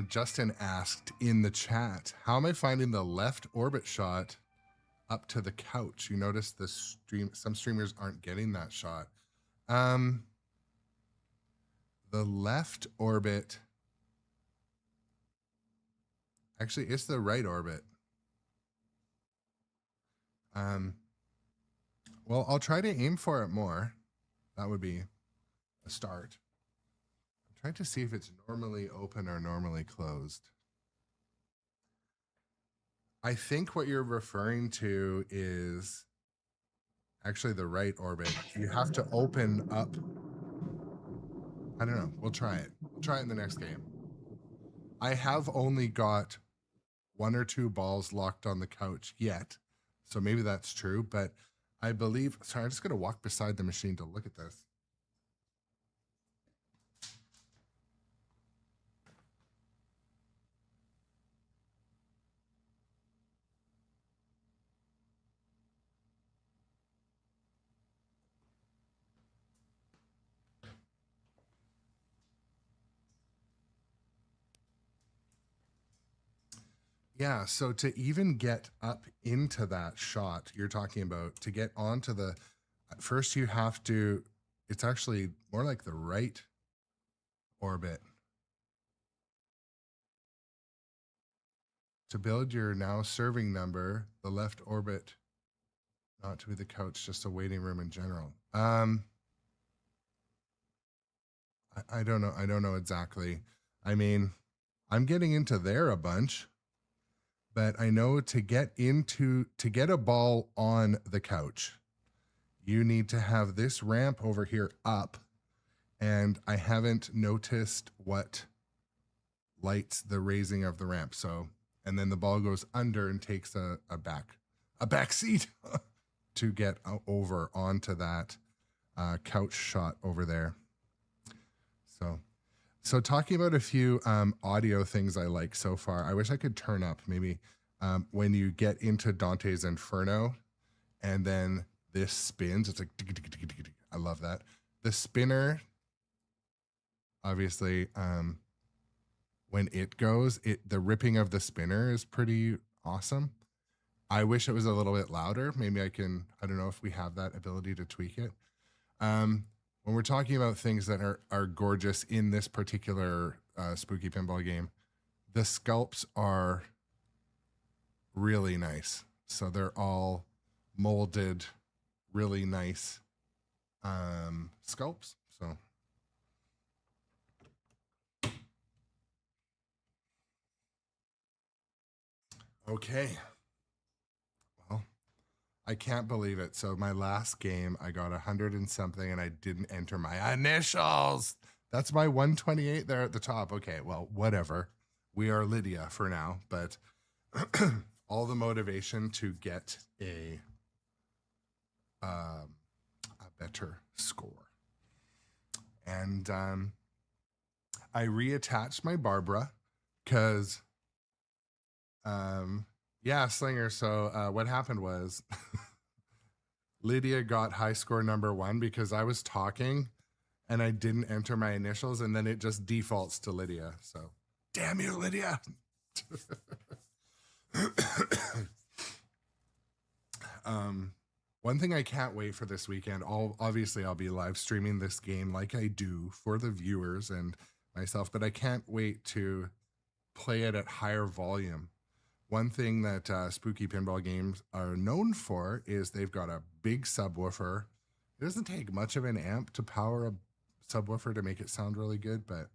S1: Justin asked in the chat, how am I finding the left orbit shot up to the couch? You notice the stream, some streamers aren't getting that shot. The left orbit, actually, it's the right orbit. Well, I'll try to aim for it more. That would be a start. I'm trying to see if it's normally open or normally closed. I think what you're referring to is actually the right orbit. You have to open up. I don't know. We'll try it. We'll try it in the next game. I have only got 1 or 2 balls locked on the couch yet. So maybe that's true, but I believe, sorry, I'm just going to walk beside the machine to look at this. Yeah, so to even get up into that shot you're talking about, to get onto the, first you have to, it's actually more like the right orbit. To build your now serving number, the left orbit, not to be the couch, just a waiting room in general. I don't know. I don't know exactly. I mean, I'm getting into there a bunch. But I know to get a ball on the couch, you need to have this ramp over here up, and I haven't noticed what lights the raising of the ramp. So, and then the ball goes under and takes a back seat to get over onto that couch shot over there. So talking about a few audio things I like so far, I wish I could turn up maybe when you get into Dante's Inferno and then this spins, it's like, I love that. The spinner, obviously, when it goes, the ripping of the spinner is pretty awesome. I wish it was a little bit louder. Maybe I don't know if we have that ability to tweak it. When we're talking about things that are gorgeous in this particular spooky pinball game, the sculpts are really nice. So they're all molded, really nice sculpts. So okay. Well, I can't believe it. So my last game, I got 100 and something, and I didn't enter my initials. That's my 128 there at the top. Okay, well, whatever. We are Lydia for now, but all the motivation to get a better score. And I reattached my Barbara because yeah, Slinger. So what happened was Lydia got high score number 1 because I was talking and I didn't enter my initials, and then it just defaults to Lydia. So damn you, Lydia. One thing I can't wait for this weekend, obviously I'll be live streaming this game like I do for the viewers and myself, but I can't wait to play it at higher volume. One thing that spooky pinball games are known for is they've got a big subwoofer. It doesn't take much of an amp to power a subwoofer to make it sound really good, but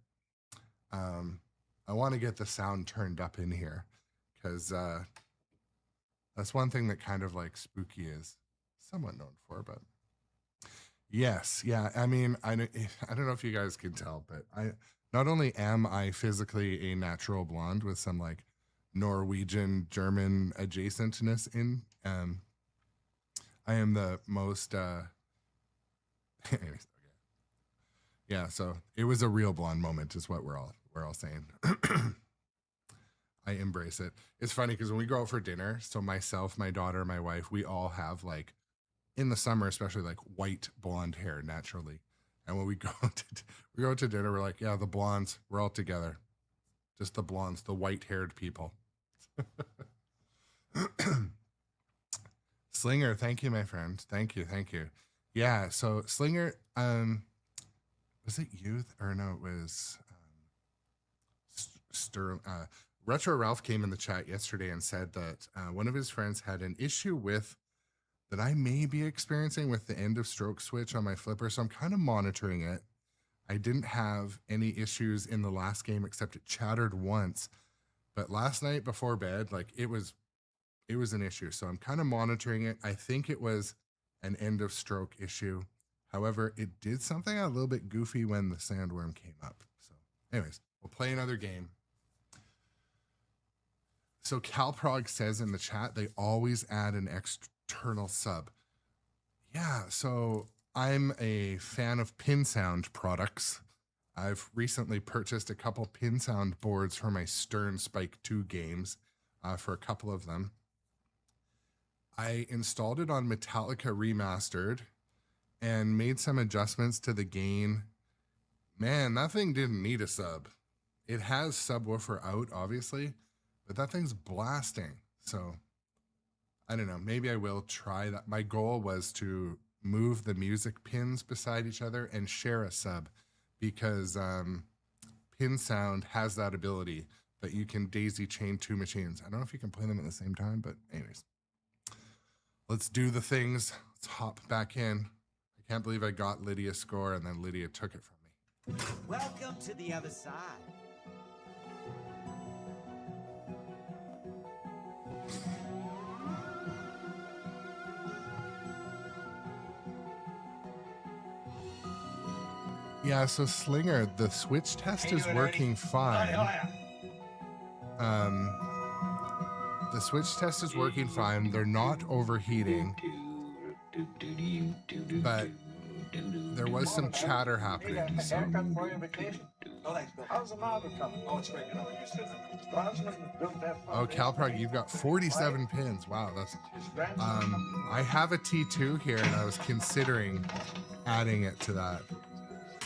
S1: I want to get the sound turned up in here because that's one thing that kind of like spooky is somewhat known for. But yes, yeah, I mean, I don't know if you guys can tell, but I not only am I physically a natural blonde with some like Norwegian German adjacentness in, I am the most anyways, okay. Yeah, so it was a real blonde moment is what we're all saying. I embrace it. It's funny because when we go out for dinner, so myself, my daughter, my wife, we all have like in the summer, especially like white blonde hair naturally. And when we go to dinner, we're like, yeah, the blondes, we're all together. Just the blondes, the white-haired people. Slinger, thank you, my friend. Thank you. Yeah, so Slinger, was it youth? Or no, it was Retro Ralph came in the chat yesterday and said that one of his friends had an issue with that I may be experiencing with the end of stroke switch on my flipper. So I'm kind of monitoring it. I didn't have any issues in the last game except it chattered once. But last night before bed, like it was an issue. So I'm kind of monitoring it. I think it was an end of stroke issue. However, it did something a little bit goofy when the sandworm came up. So anyways, we'll play another game. So Calprog says in the chat, they always add an external sub. Yeah, so I'm a fan of PinSound products. I've recently purchased a couple PinSound boards for my Stern Spike 2 games for a couple of them. I installed it on Metallica Remastered and made some adjustments to the gain. Man, that thing didn't need a sub. It has subwoofer out, obviously, but that thing's blasting. So I don't know, maybe I will try that. My goal was to move the music pins beside each other and share a sub, because PinSound has that ability that you can daisy chain two machines. I don't know if you can play them at the same time, but anyways. Let's do the things. Let's hop back in. I can't believe I got Lydia's score and then Lydia took it from me.
S2: Welcome to the other side.
S1: Yeah, so Slinger, the switch test is working fine. The switch test is working fine. They're not overheating, but there was some chatter happening. So. Oh, Calprog, you've got 47 pins. Wow, that's. I have a T2 here, and I was considering adding it to that.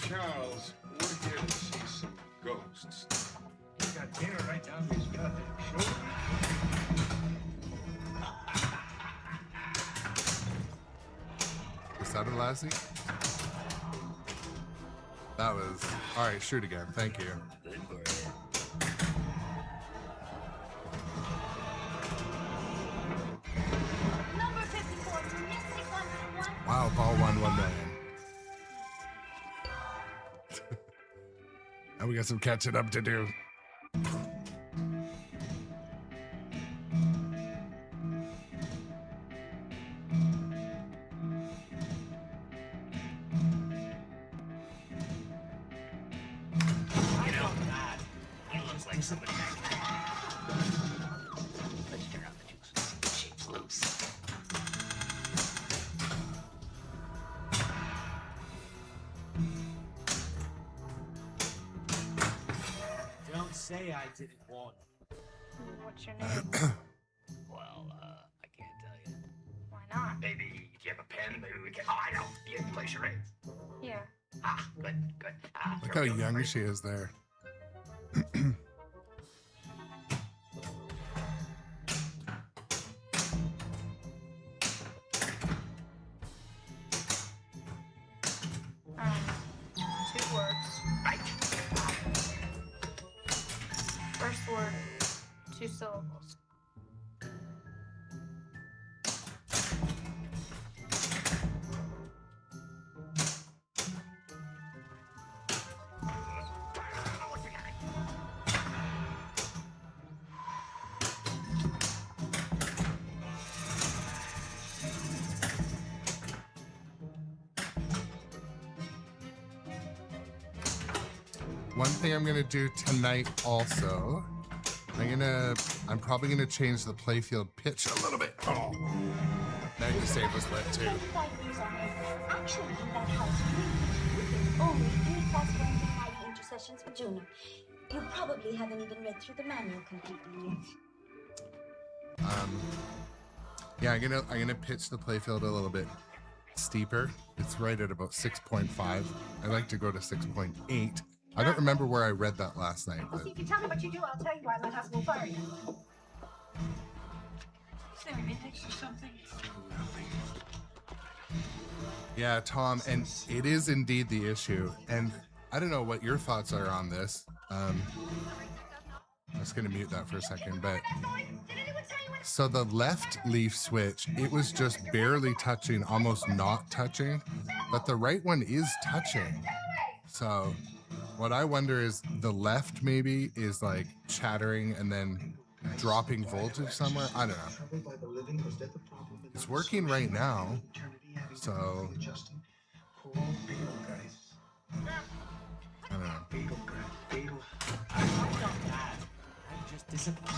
S5: Charles, we're here to see some ghosts.
S7: You got dinner right down his goddamn shoulder.
S1: Was that a Lassie? That was... All right, shoot again. Thank you.
S4: Number 54, Mystic 1.
S1: Wow, ball won 1 million. Now we got some catching up to do.
S3: somebody back there. Let's turn out the juice. Shapes loose.
S2: Don't say I didn't warn you.
S6: What's your name?
S3: Well, I can't tell you.
S6: Why not?
S3: Maybe, do you have a pen? Maybe we can. Oh, I know. You can play charades.
S6: Yeah.
S3: Ah, good, good.
S1: Look how young she is there.
S6: Two words.
S3: Right.
S6: First word, 2 syllables.
S1: One thing I'm gonna do tonight also, I'm probably gonna change the playfield pitch a little bit. Oh, MagnaSave was lit too.
S4: 25 years on it. Actually, in that house, there's only 3 class 1 mighty intercessions for Juno. You probably haven't even read through the manual completely yet.
S1: Yeah, I'm gonna pitch the playfield a little bit steeper. It's right at about 6.5. I like to go to 6.8. I don't remember where I read that last night.
S6: Well, see, if you tell me what you do, I'll tell you why my husband will fire you. Is there an index or something?
S1: Yeah, Tom, and it is indeed the issue. And I don't know what your thoughts are on this. I'm just gonna mute that for a second, but so the left leaf switch, it was just barely touching, almost not touching, but the right one is touching. So what I wonder is the left maybe is like chattering and then dropping voltage somewhere. I don't know. It's working right now. So
S7: Adjusting. Poor Beetle guys.
S1: I don't know.
S7: Beetle guy. Beetle.
S2: I'm not mad. I'm just disappointed.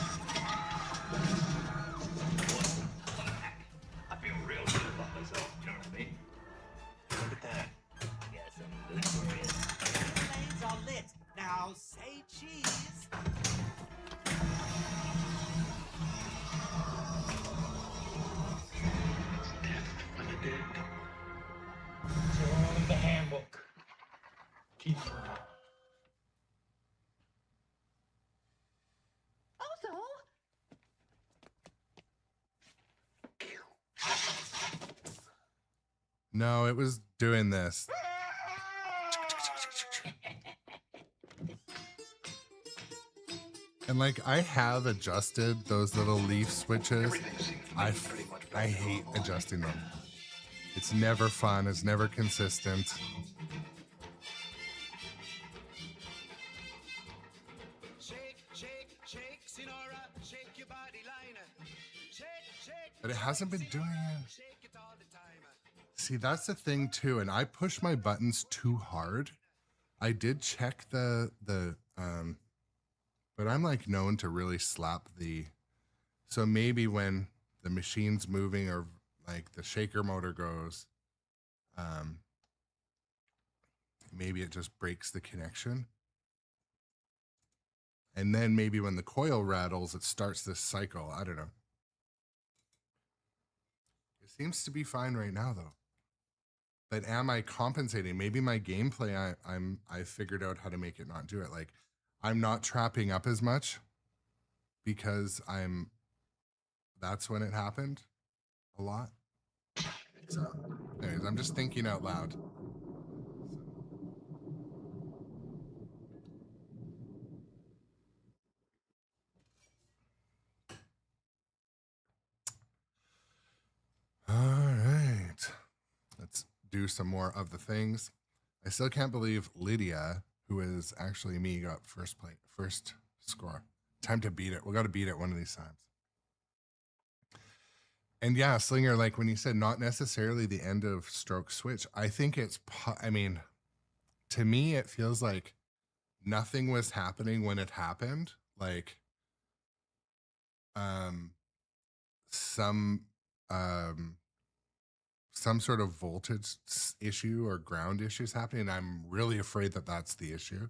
S3: I feel real good about myself, you know what I mean? Look at that. I got something good for you.
S2: The lanes are lit. Now say cheese.
S7: It's death for the dead. It's all in the handbook. Keep it up.
S6: Also,
S1: No, it was doing this. And like I have adjusted those little leaf switches. I hate adjusting them. It's never fun. It's never consistent. But it hasn't been doing it. See, that's the thing too. And I push my buttons too hard. I did check but I'm like known to really slap so maybe when the machine's moving or like the shaker motor goes, maybe it just breaks the connection. And then maybe when the coil rattles, it starts this cycle. I don't know. It seems to be fine right now though. But am I compensating? Maybe my gameplay, I figured out how to make it not do it. Like I'm not trapping up as much because that's when it happened a lot. So anyways, I'm just thinking out loud. All right, let's do some more of the things. I still can't believe Lydia, who is actually me, got first score. Time to beat it. We got to beat it one of these times. And yeah, Slinger, like when you said not necessarily the end of stroke switch, I think it's, I mean, to me, it feels like nothing was happening when it happened. Like, some sort of voltage issue or ground issues happening. I'm really afraid that that's the issue.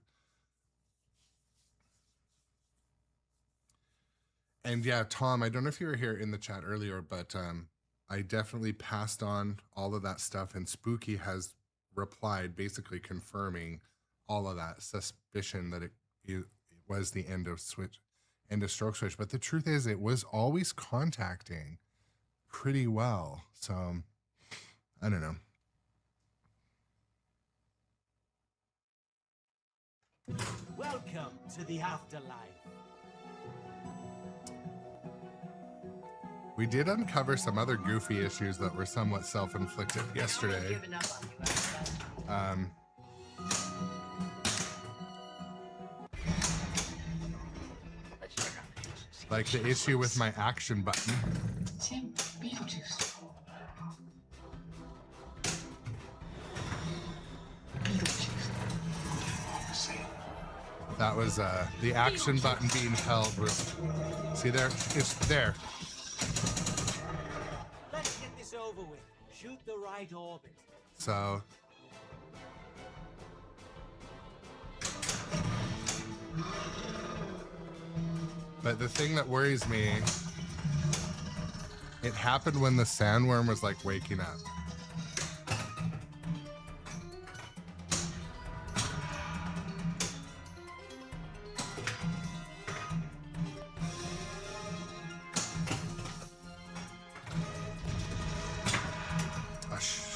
S1: And yeah, Tom, I don't know if you were here in the chat earlier, but I definitely passed on all of that stuff, and Spooky has replied basically confirming all of that suspicion that it was the end of stroke switch. But the truth is it was always contacting pretty well. So I don't know.
S2: Welcome to the afterlife.
S1: We did uncover some other goofy issues that were somewhat self-inflicted yesterday. Like the issue with my action button.
S7: Tim, Beetlejuice.
S1: That was the action button being held was, see there, it's there.
S2: Let's get this over with. Shoot the right orbit.
S1: So but the thing that worries me, it happened when the sandworm was like waking up.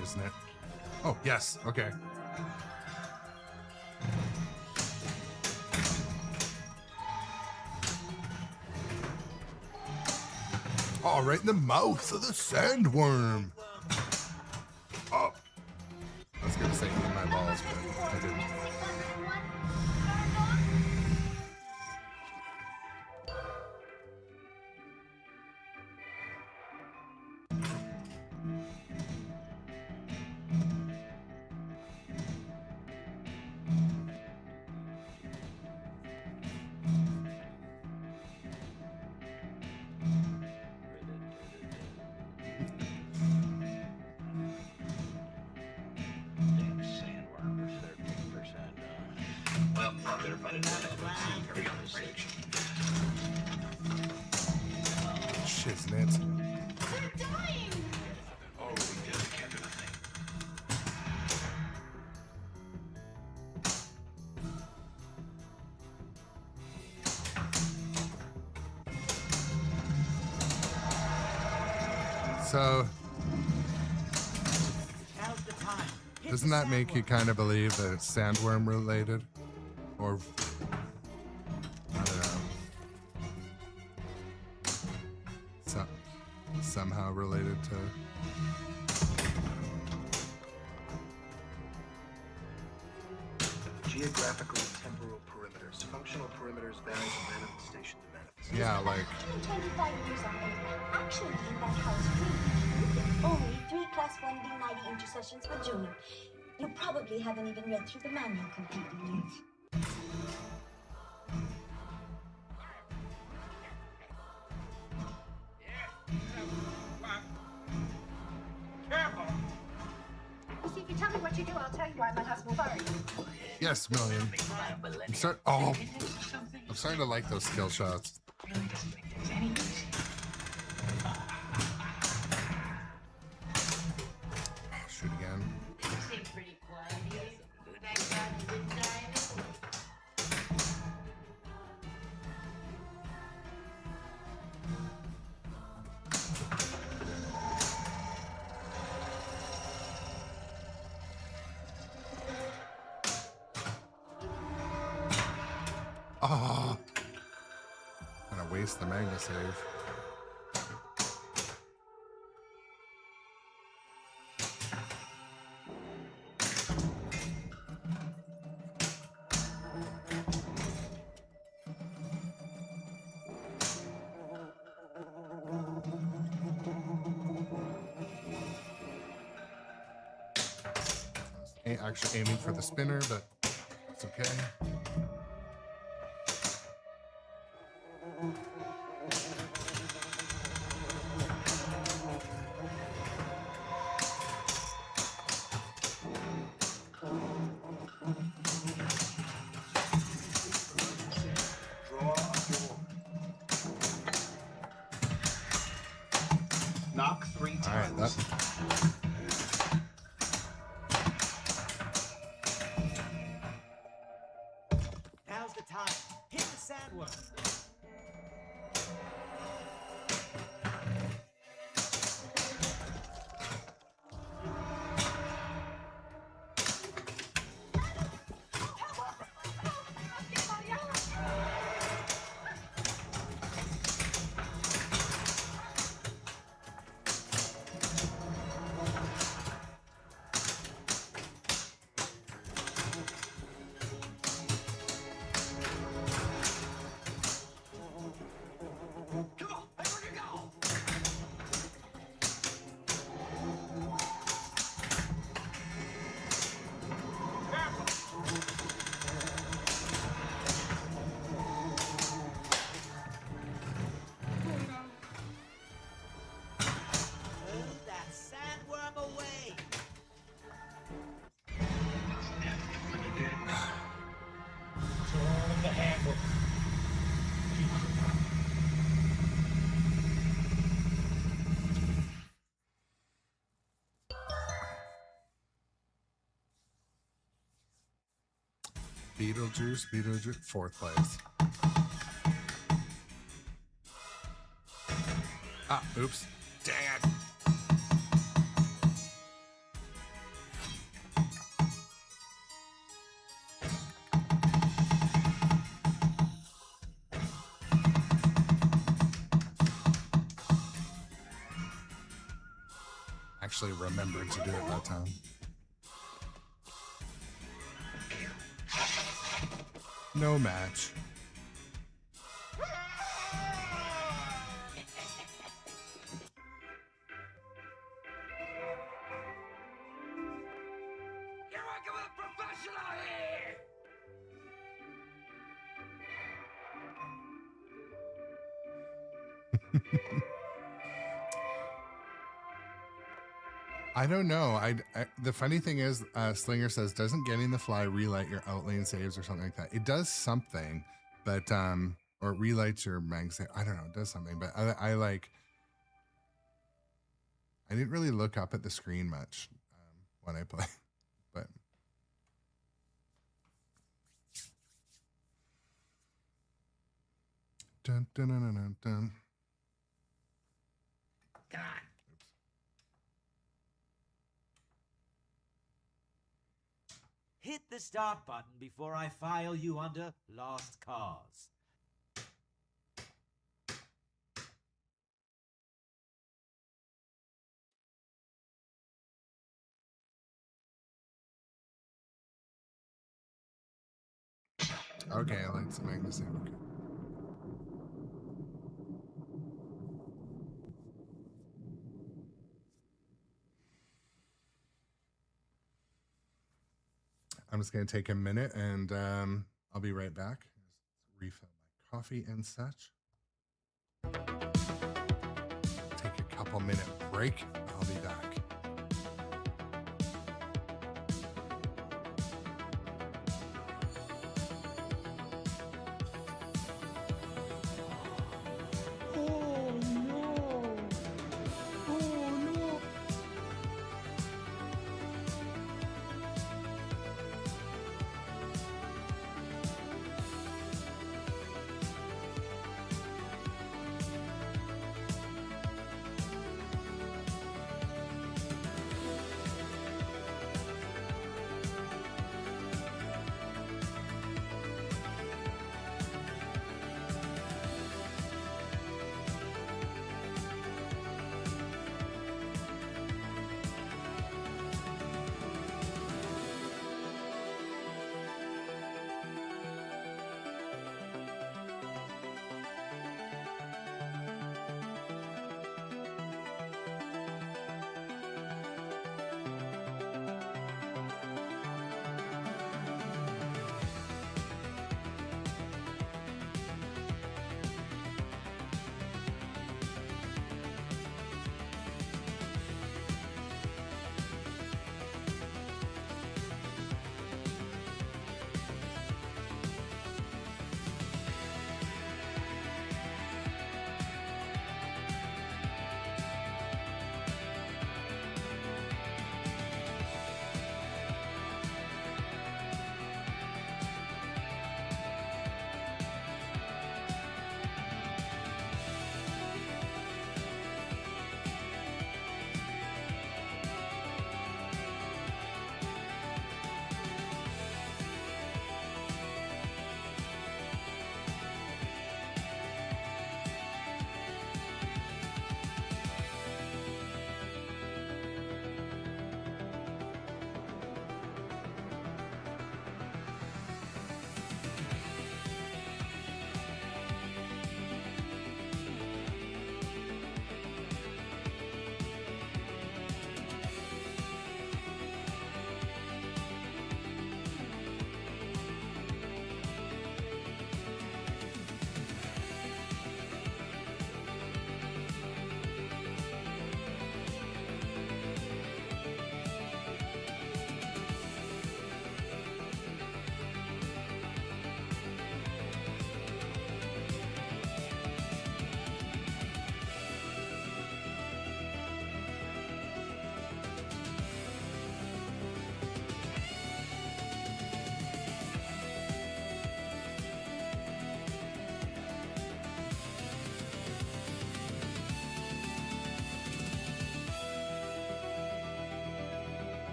S1: Isn't it? Oh, yes. Okay. Oh, right in the mouth of the sandworm. Oh. I was going to say eat my balls, but I didn't.
S3: running out of ground. Every other section.
S1: Shiznit.
S6: They're dying!
S3: Already did the cabinet thing.
S1: So,
S2: Now's the time. Hit
S1: doesn't
S2: the
S1: that make you
S2: sandworm.
S1: kind of believe that it's sandworm related? Or, I don't know. Somehow related to.
S7: Geographical and temporal perimeters. Functional perimeters vary from manifestation to manifestation.
S1: Yeah, like.
S4: 125 years on Earth. Actually, in that house dream, you get only 3 Class 1D90 intercessions with Junior. You probably haven't even read through the manual completely yet.
S6: You see, if you tell me what you do, I'll tell you why my husband fired you.
S1: Yes, Million. I'm starting to like those skill shots. Shoot again.
S9: You seem pretty quiet here. Thank God you didn't die in it.
S1: Oh, gonna waste the magna save. Ain't actually aiming for the spinner, but it's okay.
S7: Draw a door. Knock 3 times.
S1: All right, that.
S2: Now's the time. Hit the sandworm. Move that sandworm away.
S3: It's all in the handbook.
S1: Beetlejuice, fourth place. Ah, oops. Dang it. Actually remembered to do it that time. No match.
S3: You're working with a professional here!
S1: I don't know. The funny thing is, Slinger says, doesn't getting the fly relight your outlane saves or something like that? It does something, but or it relights your mag save. I don't know. It does something, but I didn't really look up at the screen much when I play, but. Dun, dun, dun, dun, dun, dun.
S9: Come on.
S2: Hit the start button before I file you under lost cause.
S1: Okay, I like some mag save. Okay. I'm just going to take a minute and I'll be right back. Refill my coffee and such. Take a couple minute break. I'll be back.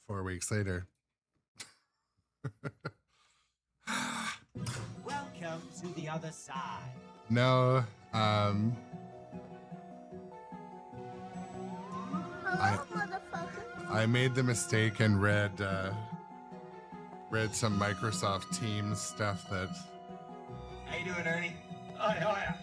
S1: 4 weeks later.
S2: Welcome to the other side.
S1: No, I made the mistake and read some Microsoft Teams stuff that.
S3: How you doing, Ernie? Oh, yeah.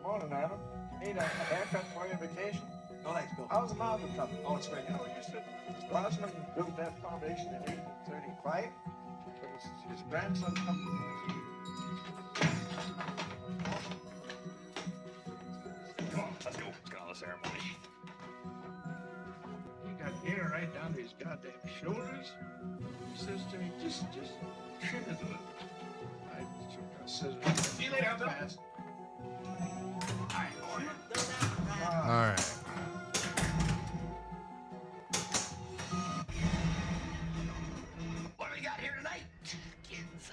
S7: Morning, Adam. You need a haircut for your vacation?
S3: No thanks, Bill.
S7: How's the mountain coming?
S3: Oh, it's great.
S7: You know, you said Bosman built that foundation in 1835, but his grandson come.
S3: Come on, let's go. Let's get on the ceremony.
S7: He got hair right down to his goddamn shoulders. He says to me, just trim it a little. I took a scissors. See you later, fast.
S1: All right.
S3: What do we got here tonight, kids?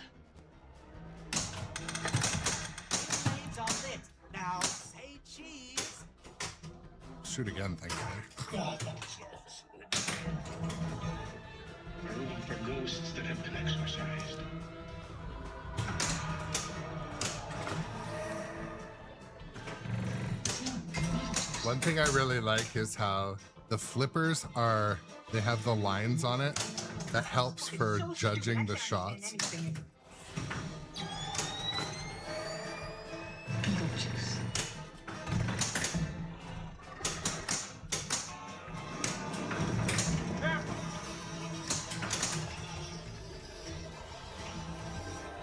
S2: Flames are lit. Now say cheese.
S1: Shoot again, thank you.
S5: We're looking for ghosts that have been exorcised.
S1: One thing I really like is how the flippers they have the lines on it. That helps for judging the shots.
S9: Beetlejuice.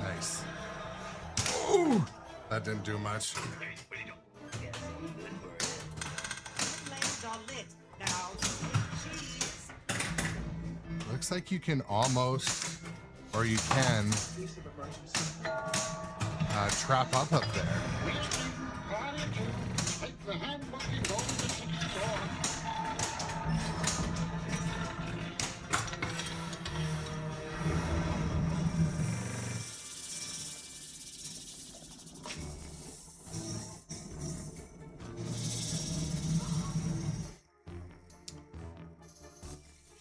S1: Nice. Ooh, that didn't do much.
S2: Flames are lit. Now say cheese.
S1: Looks like you can almost, or you can, trap up there.
S5: Take the handbook and go to the store.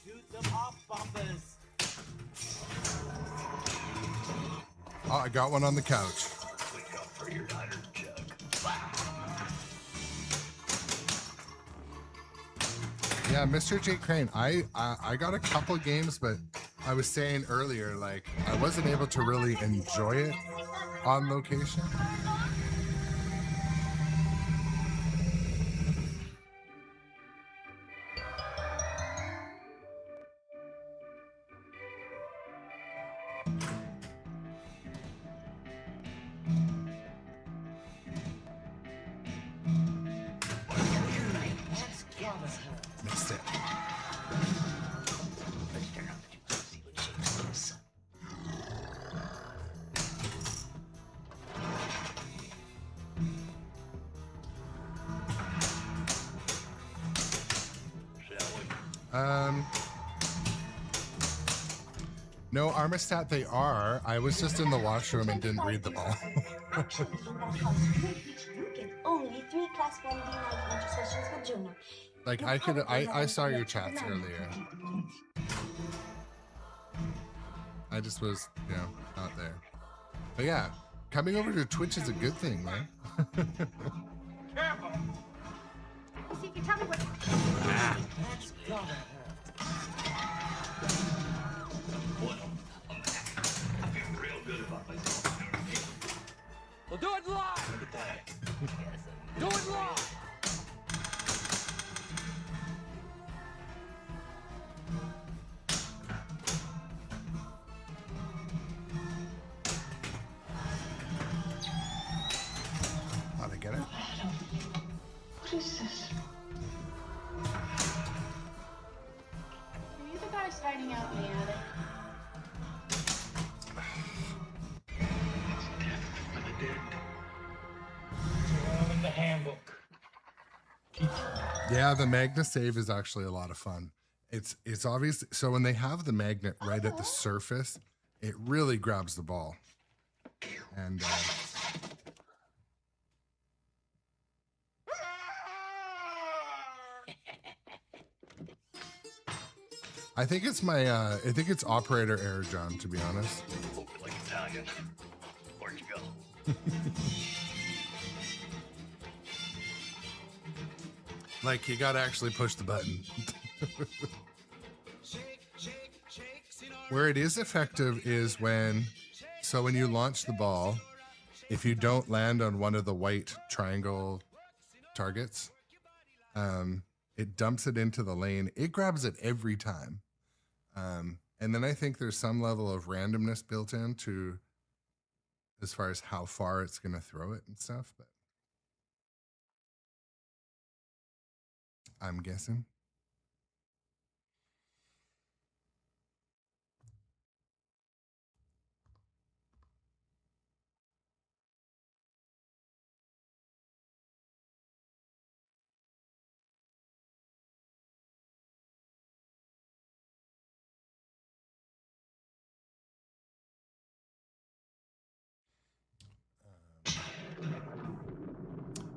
S2: Shoot them off, bumpers.
S1: Oh, I got one on the couch.
S3: Wake up for your daughter, Chuck.
S1: Yeah, Mr. J. Crane, I got a couple games, but I was saying earlier, like, I wasn't able to really enjoy it on location. Missed it.
S3: Let's turn on the juice, see what shakes loose. Shall we?
S1: No, Armistat, they are. I was just in the washroom and didn't read them all.
S4: Actually, in that house, you get only 3 Class 1D night intercessions with Juno.
S1: Like, I saw your chats earlier. I just was, not there. But yeah, coming over to Twitch is a good thing, man.
S7: Careful.
S6: See if you tell me what.
S2: That's gotta hurt.
S3: Well, I feel real good about myself.
S2: We'll do it live.
S3: Look at that.
S2: Do it live.
S1: How'd I get it?
S9: What is this?
S6: Are you the guys hiding out in the attic?
S5: For the dead.
S7: In the handbook.
S1: Yeah, the magnet save is actually a lot of fun. It's obvious. So when they have the magnet right at the surface, it really grabs the ball. And I think it's my, I think it's operator error, John, to be honest.
S3: Like Italian. Portugal.
S1: Like, you gotta actually push the button. Where it is effective is when, so when you launch the ball, if you don't land on one of the white triangle targets, it dumps it into the lane. It grabs it every time. And then I think there's some level of randomness built into as far as how far it's going to throw it and stuff. But I'm guessing.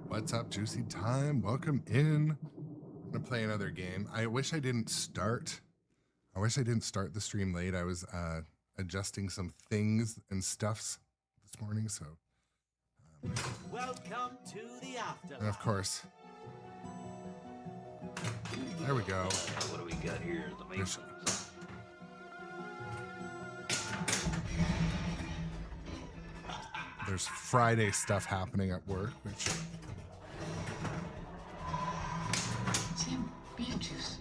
S1: What's up, Juicy Time? Welcome in. I'm gonna play another game. I wish I didn't start the stream late. I was adjusting some things and stuffs this morning, so
S2: Welcome to the afterlife.
S1: and of course, there we go.
S3: What do we got here? The main
S1: There's- There's Friday stuff happening at work, which
S7: Sam, Beetlejuice.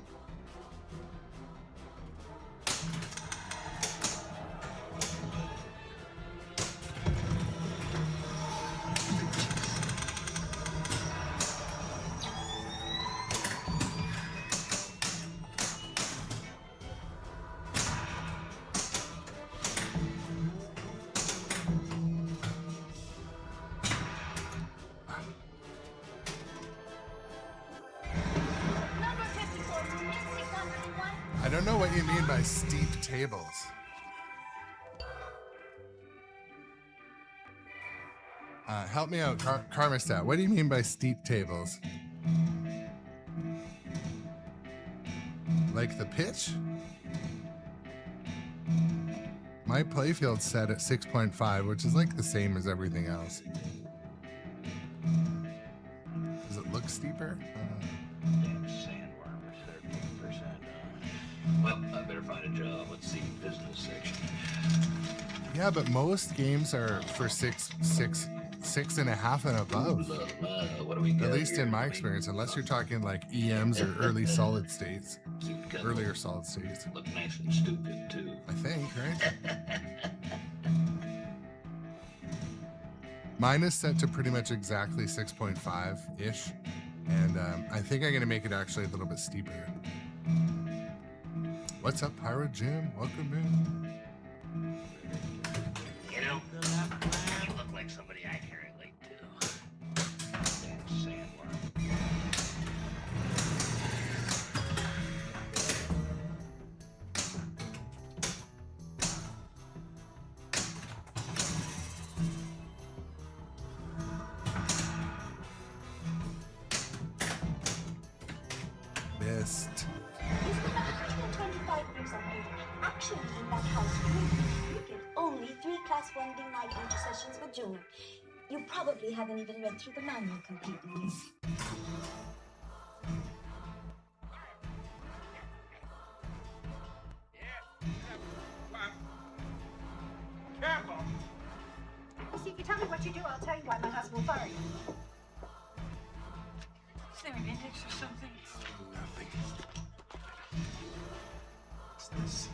S4: Number 54, missing number 1.
S1: I don't know what you mean by steep tables. Help me out, Karmastat. What do you mean by steep tables? Like the pitch? My playfield's set at 6.5, which is like the same as everything else. Does it look steeper?
S3: damn sandworms, 13%. Well, I better find a job. Let's see, business section.
S1: Yeah, but most games are for 6.5 and above.
S3: What do we got
S1: At least
S3: here?
S1: in my experience, unless you're talking like EMs or early solid states,
S3: Cute couple.
S1: earlier solid states.
S3: Look nice and stupid, too.
S1: I think, right? Mine is set to pretty much exactly 6.5-ish. And I think I'm going to make it actually a little bit steeper. What's up, Pyro Jim? Welcome in.
S3: You know, you look like somebody I can relate to. Damn sandworm.
S1: Missed.
S4: You spent 125 years on Earth. Actually, in that house, you get only 3 Class 1 D-night intersessions with Junior. You probably haven't even read through the manual completely.
S8: Careful!
S6: You see, if you tell me what you do, I'll tell you why my husband will fire you. Is there an index or something?
S8: Nothing.
S7: What's this?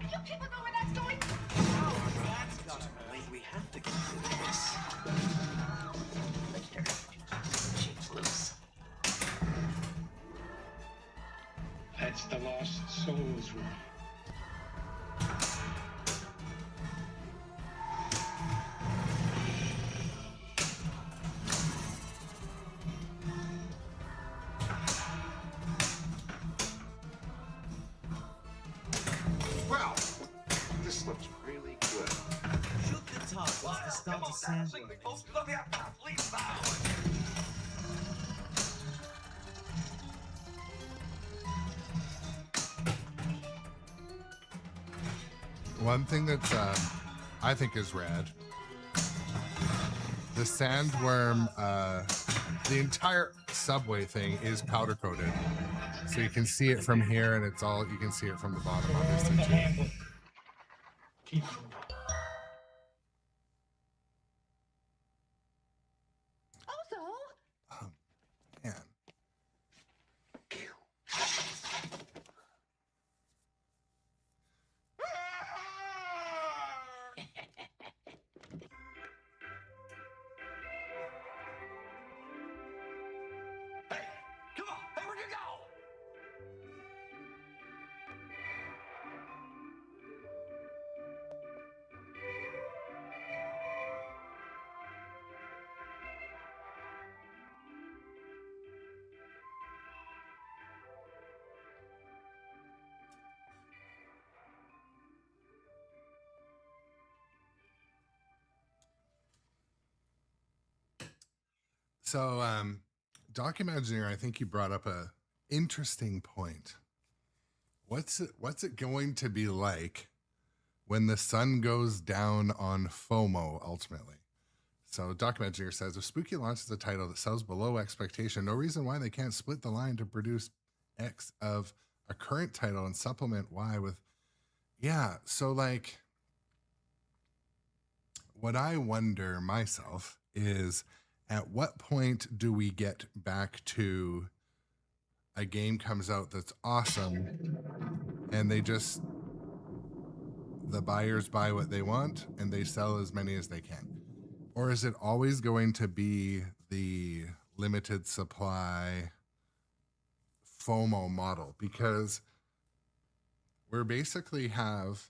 S6: You people know where that's going?
S2: We have to get rid of this.
S3: She's loose.
S8: That's the Lost Souls room.
S5: Well, this looks really good.
S2: Shoot the targets to start the sandworms.
S1: One thing that's I think is rad. The sandworm, the entire subway thing is powder coated. So you can see it from here, and it's all, you can see it from the bottom, obviously, too.
S7: Keep
S6: Also,
S1: Oh, man.
S3: Come on, hey, where'd you go?
S1: So, Doc Imagineer, I think you brought up a interesting point. What's it going to be like when the sun goes down on FOMO ultimately? So Doc Imagineer says, if Spooky launches a title that sells below expectation, no reason why they can't split the line to produce X of a current title and supplement Y with, yeah. So like, what I wonder myself is, at what point do we get back to a game comes out that's awesome and they just, the buyers buy what they want and they sell as many as they can? Or is it always going to be the limited supply FOMO model? Because we basically have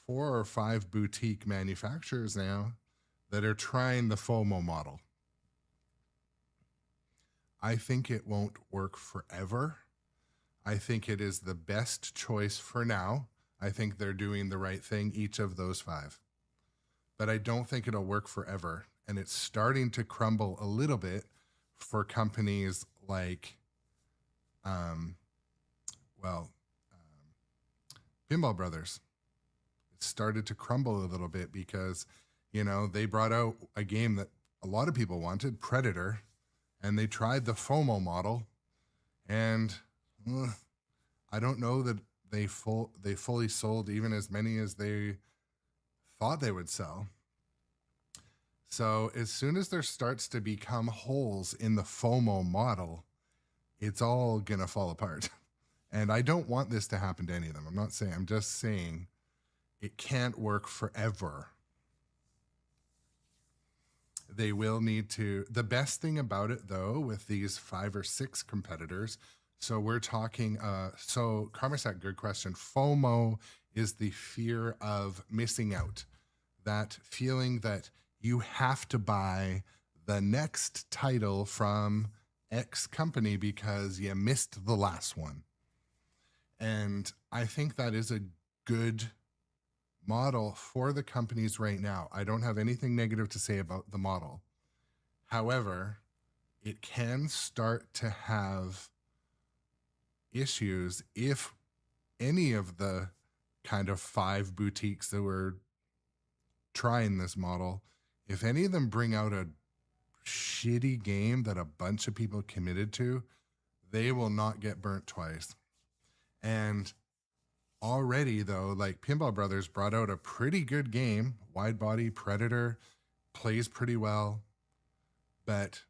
S1: 4 or 5 boutique manufacturers now that are trying the FOMO model. I think it won't work forever. I think it is the best choice for now. I think they're doing the right thing, each of those 5. But I don't think it'll work forever. And it's starting to crumble a little bit for companies like, Pinball Brothers. It started to crumble a little bit because, you know, they brought out a game that a lot of people wanted, Predator, and they tried the FOMO model, and I don't know that they fully sold even as many as they thought they would sell. So as soon as there starts to become holes in the FOMO model, it's all gonna fall apart. And I don't want this to happen to any of them. I'm just saying it can't work forever. They will need to. The best thing about it, though, with these 5 or 6 competitors, so we're talking, so Carmasack, good question. FOMO is the fear of missing out, that feeling that you have to buy the next title from X company because you missed the last one. And I think that is a good model for the companies right now. I don't have anything negative to say about the model. However, it can start to have issues if any of the kind of 5 boutiques that were trying this model, if any of them bring out a shitty game that a bunch of people committed to, they will not get burnt twice. And already, though, like Pinball Brothers brought out a pretty good game, wide body Predator, plays pretty well, but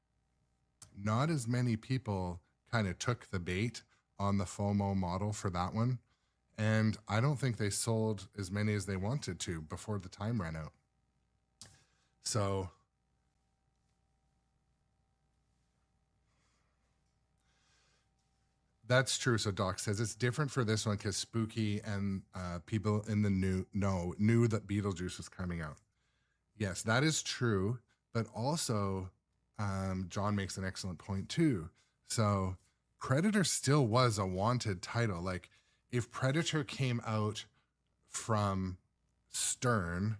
S1: not as many people kind of took the bait on the FOMO model for that one. And I don't think they sold as many as they wanted to before the time ran out. So that's true. So Doc says it's different for this one because Spooky and people in the knew that Beetlejuice was coming out. Yes, that is true. But also, John makes an excellent point too. So Predator still was a wanted title. Like if Predator came out from Stern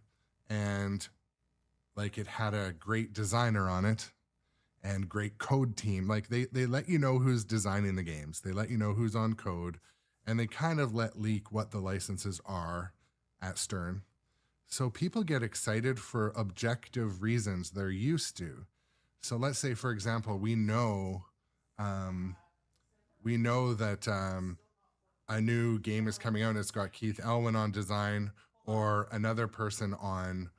S1: and like it had a great designer on it and great code team, like they let you know who's designing the games, they let you know who's on code, and they kind of let leak what the licenses are at Stern. So people get excited for objective reasons they're used to. So let's say, for example, we know that a new game is coming out. It's got Keith Elwin on design or another person on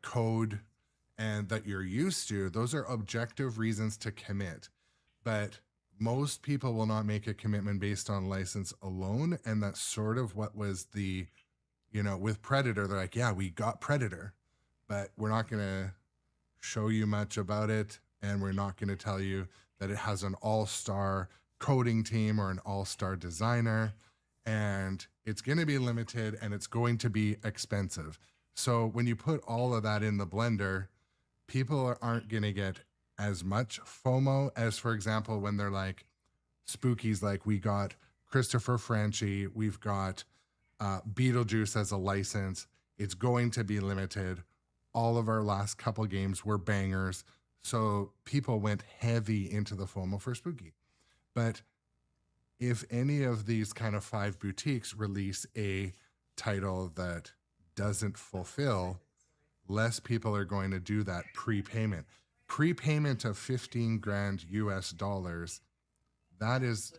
S1: code, and that you're used to. Those are objective reasons to commit. But most people will not make a commitment based on license alone. And that's sort of what was the, with Predator, they're like, yeah, we got Predator, but we're not going to show you much about it. And we're not going to tell you that it has an all-star coding team or an all-star designer. And it's going to be limited and it's going to be expensive. So when you put all of that in the blender, people aren't going to get as much FOMO as, for example, when they're like, Spooky's like, we got Christopher Franchi, we've got Beetlejuice as a license. It's going to be limited. All of our last couple games were bangers. So people went heavy into the FOMO for Spooky. But if any of these kind of 5 boutiques release a title that doesn't fulfill, less people are going to do that prepayment. Prepayment of 15 grand US dollars, that is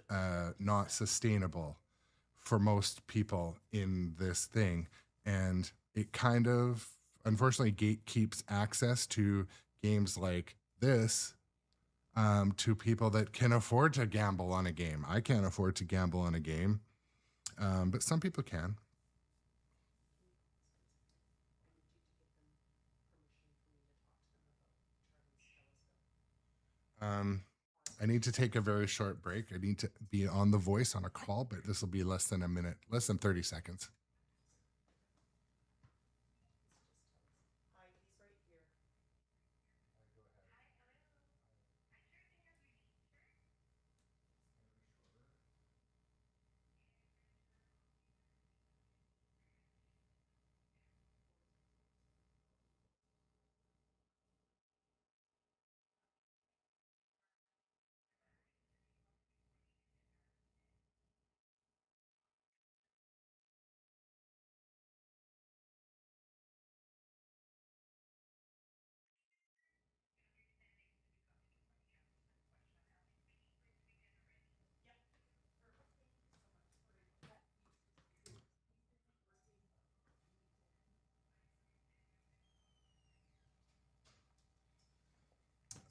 S1: not sustainable for most people in this thing. And it kind of, unfortunately, gatekeeps access to games like this to people that can afford to gamble on a game. I can't afford to gamble on a game, but some people can. I need to take a very short break. I need to be on The Voice on a call, but this will be less than a minute, less than 30 seconds.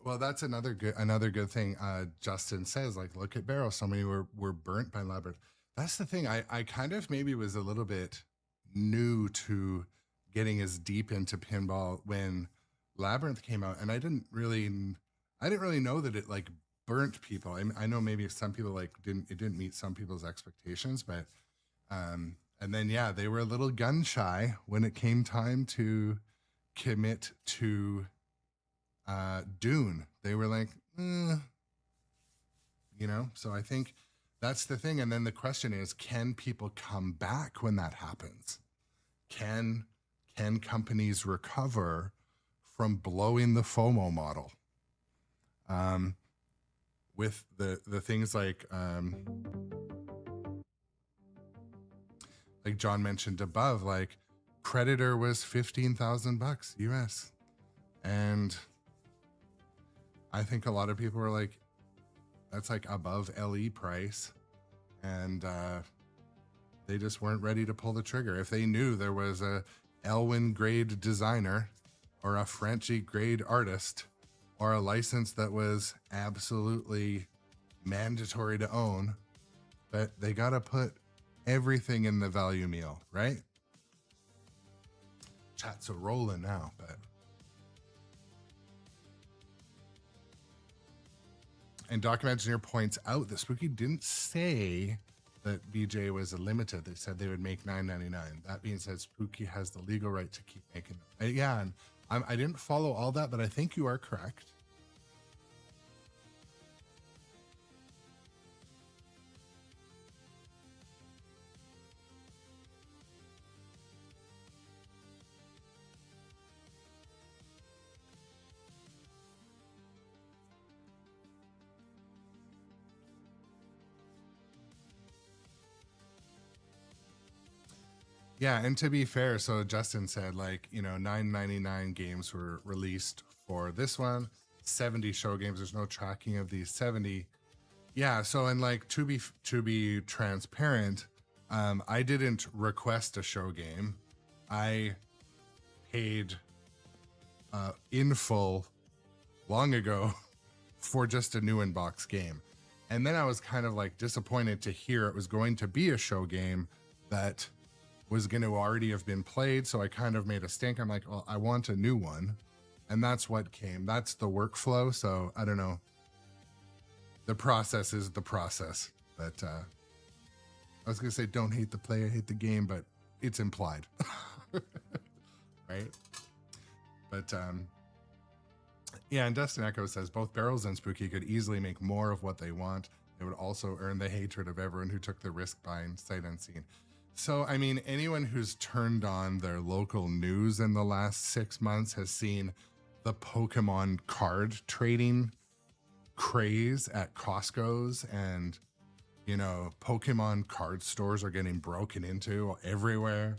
S1: Well, that's another good thing. Justin says, like, look at Barrow. So many were burnt by Labyrinth. That's the thing. I kind of maybe was a little bit new to getting as deep into pinball when Labyrinth came out, and I didn't really know that it like burnt people. I know maybe some people like didn't meet some people's expectations, but and then yeah, they were a little gun shy when it came time to commit to Dune. They were like, so I think that's the thing. And then the question is, can people come back when that happens? Can companies recover from blowing the FOMO model? With the things like John mentioned above, like Predator was $15,000 US. And I think a lot of people were like, that's like above LE price. And they just weren't ready to pull the trigger. If they knew there was a Elwin grade designer or a Franchi grade artist or a license that was absolutely mandatory to own, but they got to put everything in the value meal, right? Chat's a rolling now, but. And Document Engineer points out that Spooky didn't say that BJ was a limited. They said they would make $9.99. That being said, Spooky has the legal right to keep making them. Yeah, and I didn't follow all that, but I think you are correct. Yeah, and to be fair, so Justin said, like, you know, 999 games were released for this one, 70 show games. There's no tracking of these 70. Yeah, so and like to be transparent, I didn't request a show game. I paid in full long ago for just a new in-box game. And then I was kind of like disappointed to hear it was going to be a show game that was going to already have been played. So I kind of made a stink. I'm like, well, I want a new one. And that's what came. That's the workflow. So I don't know. The process is the process. But I was going to say, don't hate the player, hate the game, but it's implied. Right? But yeah, and Dustin Echo says, both Barrels and Spooky could easily make more of what they want. They would also earn the hatred of everyone who took the risk buying sight unseen. So, I mean, anyone who's turned on their local news in the last 6 months has seen the Pokemon card trading craze at Costco's, and, you know, Pokemon card stores are getting broken into everywhere.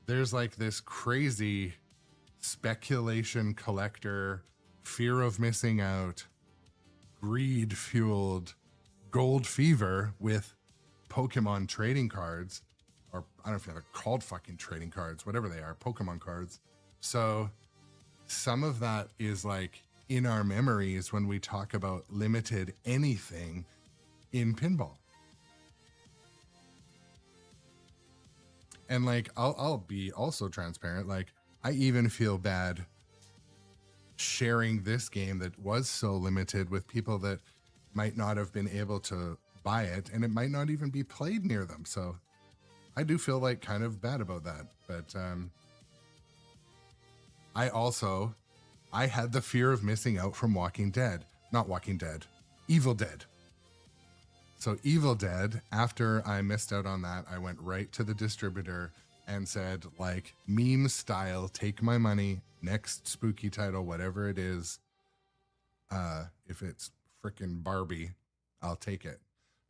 S1: There's like this crazy speculation collector, fear of missing out, greed fueled gold fever with Pokemon trading cards. Or I don't know if they're called fucking trading cards, whatever they are, Pokemon cards. So some of that is like in our memories when we talk about limited anything in pinball. And like, I'll be also transparent. Like, I even feel bad sharing this game that was so limited with people that might not have been able to buy it, and it might not even be played near them. So I do feel like kind of bad about that. But I had the fear of missing out from Evil Dead. So Evil Dead, after I missed out on that, I went right to the distributor and said, like, meme style, take my money, next spooky title, whatever it is. If it's frickin' Barbie, I'll take it.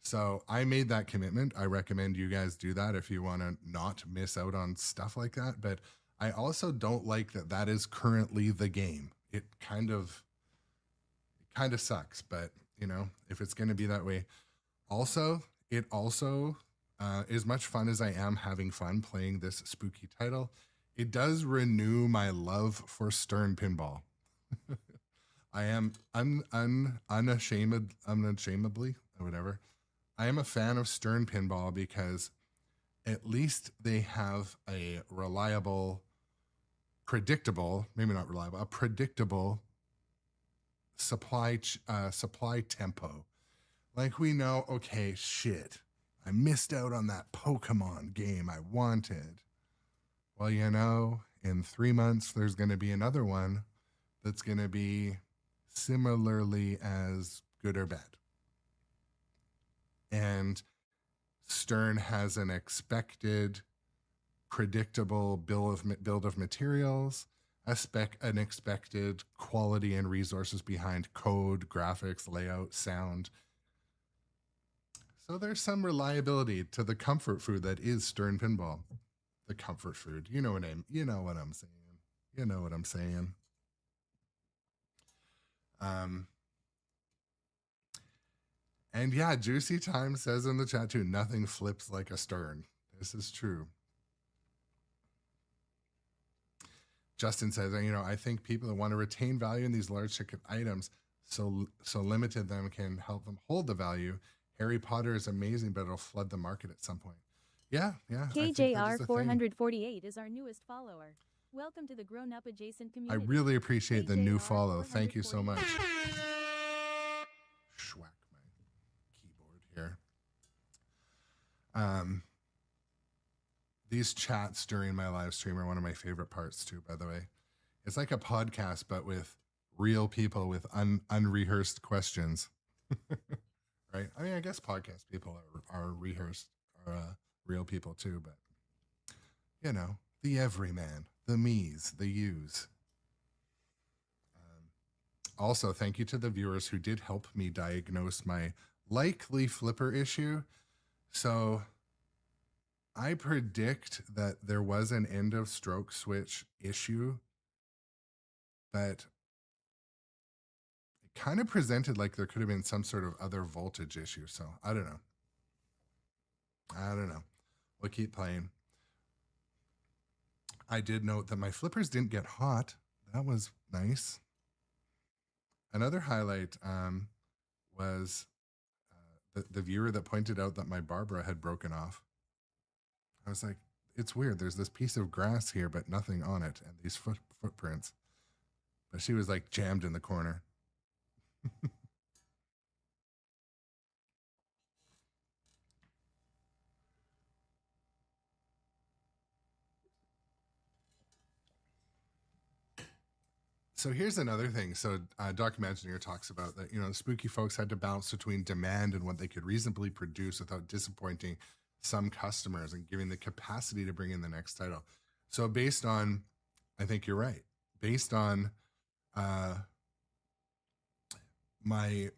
S1: So I made that commitment. I recommend you guys do that if you want to not miss out on stuff like that. But I also don't like that that is currently the game. It kind of sucks, but you know, if it's going to be that way. Also, it also, as much fun as I am having fun playing this spooky title, it does renew my love for sternpinball. I am unashamedly, or whatever. I am a fan of sternpinball because at least they have a reliable, predictable, maybe not reliable, a predictable supply tempo. Like, we know, okay, shit, I missed out on that Pokemon game I wanted. Well, you know, in 3 months, there's going to be another one that's going to be similarly as good or bad. And Stern has an expected, predictable build of materials, an expected quality and resources behind code, graphics, layout, sound. So there's some reliability to the comfort food that is Stern Pinball. The comfort food. You know what I'm saying. And yeah, Juicy Time says in the chat too, nothing flips like a Stern. This is true. Justin says, you know, I think people that want to retain value in these large ticket items, so limited them can help them hold the value. Harry Potter is amazing, but it'll flood the market at some point. Yeah.
S10: KJR 448 is our newest follower. Welcome to the Grownup adjacent community.
S1: I really appreciate the new follow. Thank you so much. Schwack my keyboard here. These chats during my live stream are one of my favorite parts too, by the way. It's like a podcast, but with real people with unrehearsed questions. Right? I mean, I guess podcast people are rehearsed, are real people too, but you know, the everyman, the me's, the you's. Also, thank you to the viewers who did help me diagnose my likely flipper issue. So I predict that there was an end of stroke switch issue, but it kind of presented like there could have been some sort of other voltage issue. So I don't know. We'll keep playing. I did note that my flippers didn't get hot. That was nice. Another highlight was the viewer that pointed out that my Barbara had broken off. I was like, it's weird. There's this piece of grass here, but nothing on it, and these footprints. But she was like jammed in the corner. So here's another thing. So Doc Imagineer talks about that, the spooky folks had to balance between demand and what they could reasonably produce without disappointing some customers and giving the capacity to bring in the next title. So based on, I think you're right, based on my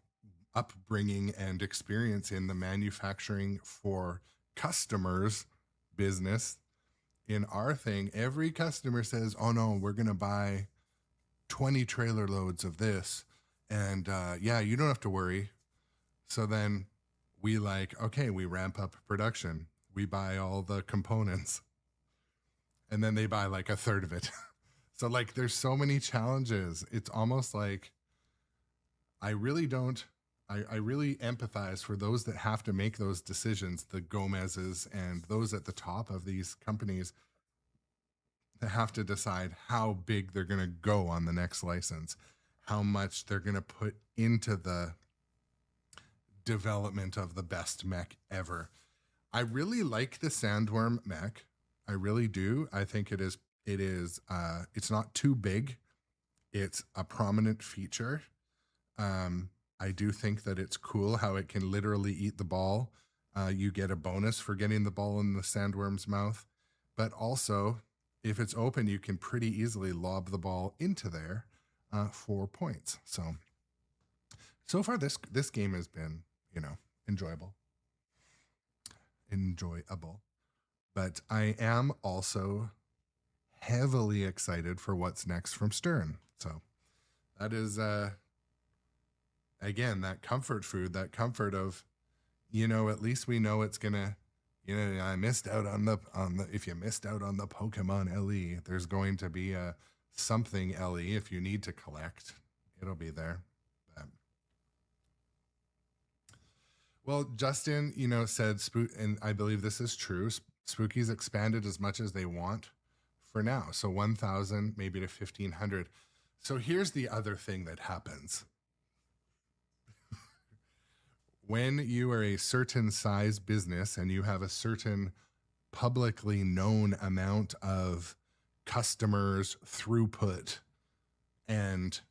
S1: upbringing and experience in the manufacturing for customers business, in our thing, every customer says, oh no, we're going to buy 20 trailer loads of this. And yeah, you don't have to worry. So then we we ramp up production. We buy all the components. And then they buy like a third of it. So like there's so many challenges. It's almost like I really empathize for those that have to make those decisions, the Gomez's and those at the top of these companies that have to decide how big they're going to go on the next license, how much they're going to put into the development of the best mech ever. I really like the Sandworm mech. I really do. I think it's not too big. It's a prominent feature. I do think that it's cool how it can literally eat the ball. You get a bonus for getting the ball in the Sandworm's mouth, but also if it's open, you can pretty easily lob the ball into there for points. So far this game has been, enjoyable. But I am also heavily excited for what's next from Stern. So that is, again, that comfort food, that comfort of, at least we know it's going to, I missed out on the, if you missed out on the Pokemon LE, there's going to be a something LE. If you need to collect, it'll be there. Well, Justin, said, and I believe this is true, Spooky's expanded as much as they want for now. So 1,000, maybe to 1,500. So here's the other thing that happens. When you are a certain size business and you have a certain publicly known amount of customers throughput, and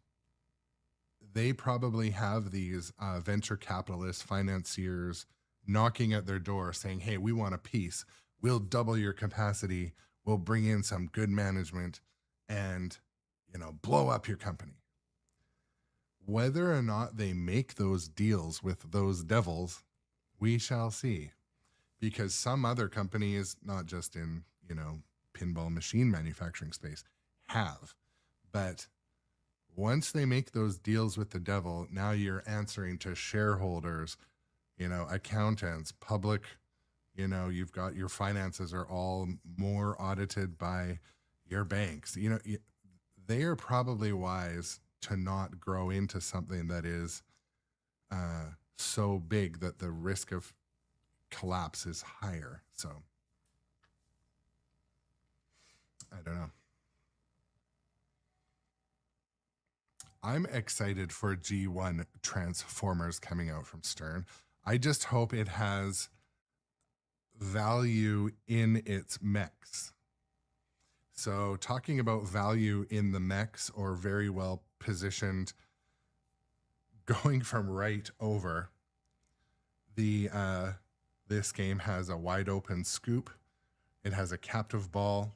S1: they probably have these venture capitalists, financiers knocking at their door saying, hey, we want a piece. We'll double your capacity. We'll bring in some good management and, blow up your company. Whether or not they make those deals with those devils, we shall see. Because some other companies, not just in, pinball machine manufacturing space, have. But once they make those deals with the devil, now you're answering to shareholders, accountants, public, you've got your finances are all more audited by your banks. They are probably wise to not grow into something that is so big that the risk of collapse is higher. So I don't know. I'm excited for G1 Transformers coming out from Stern. I just hope it has value in its mechs. So talking about value in the mechs, or very well positioned, going from right over, this game has a wide open scoop. It has a captive ball.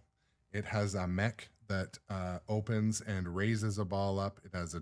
S1: It has a mech that opens and raises a ball up. It has a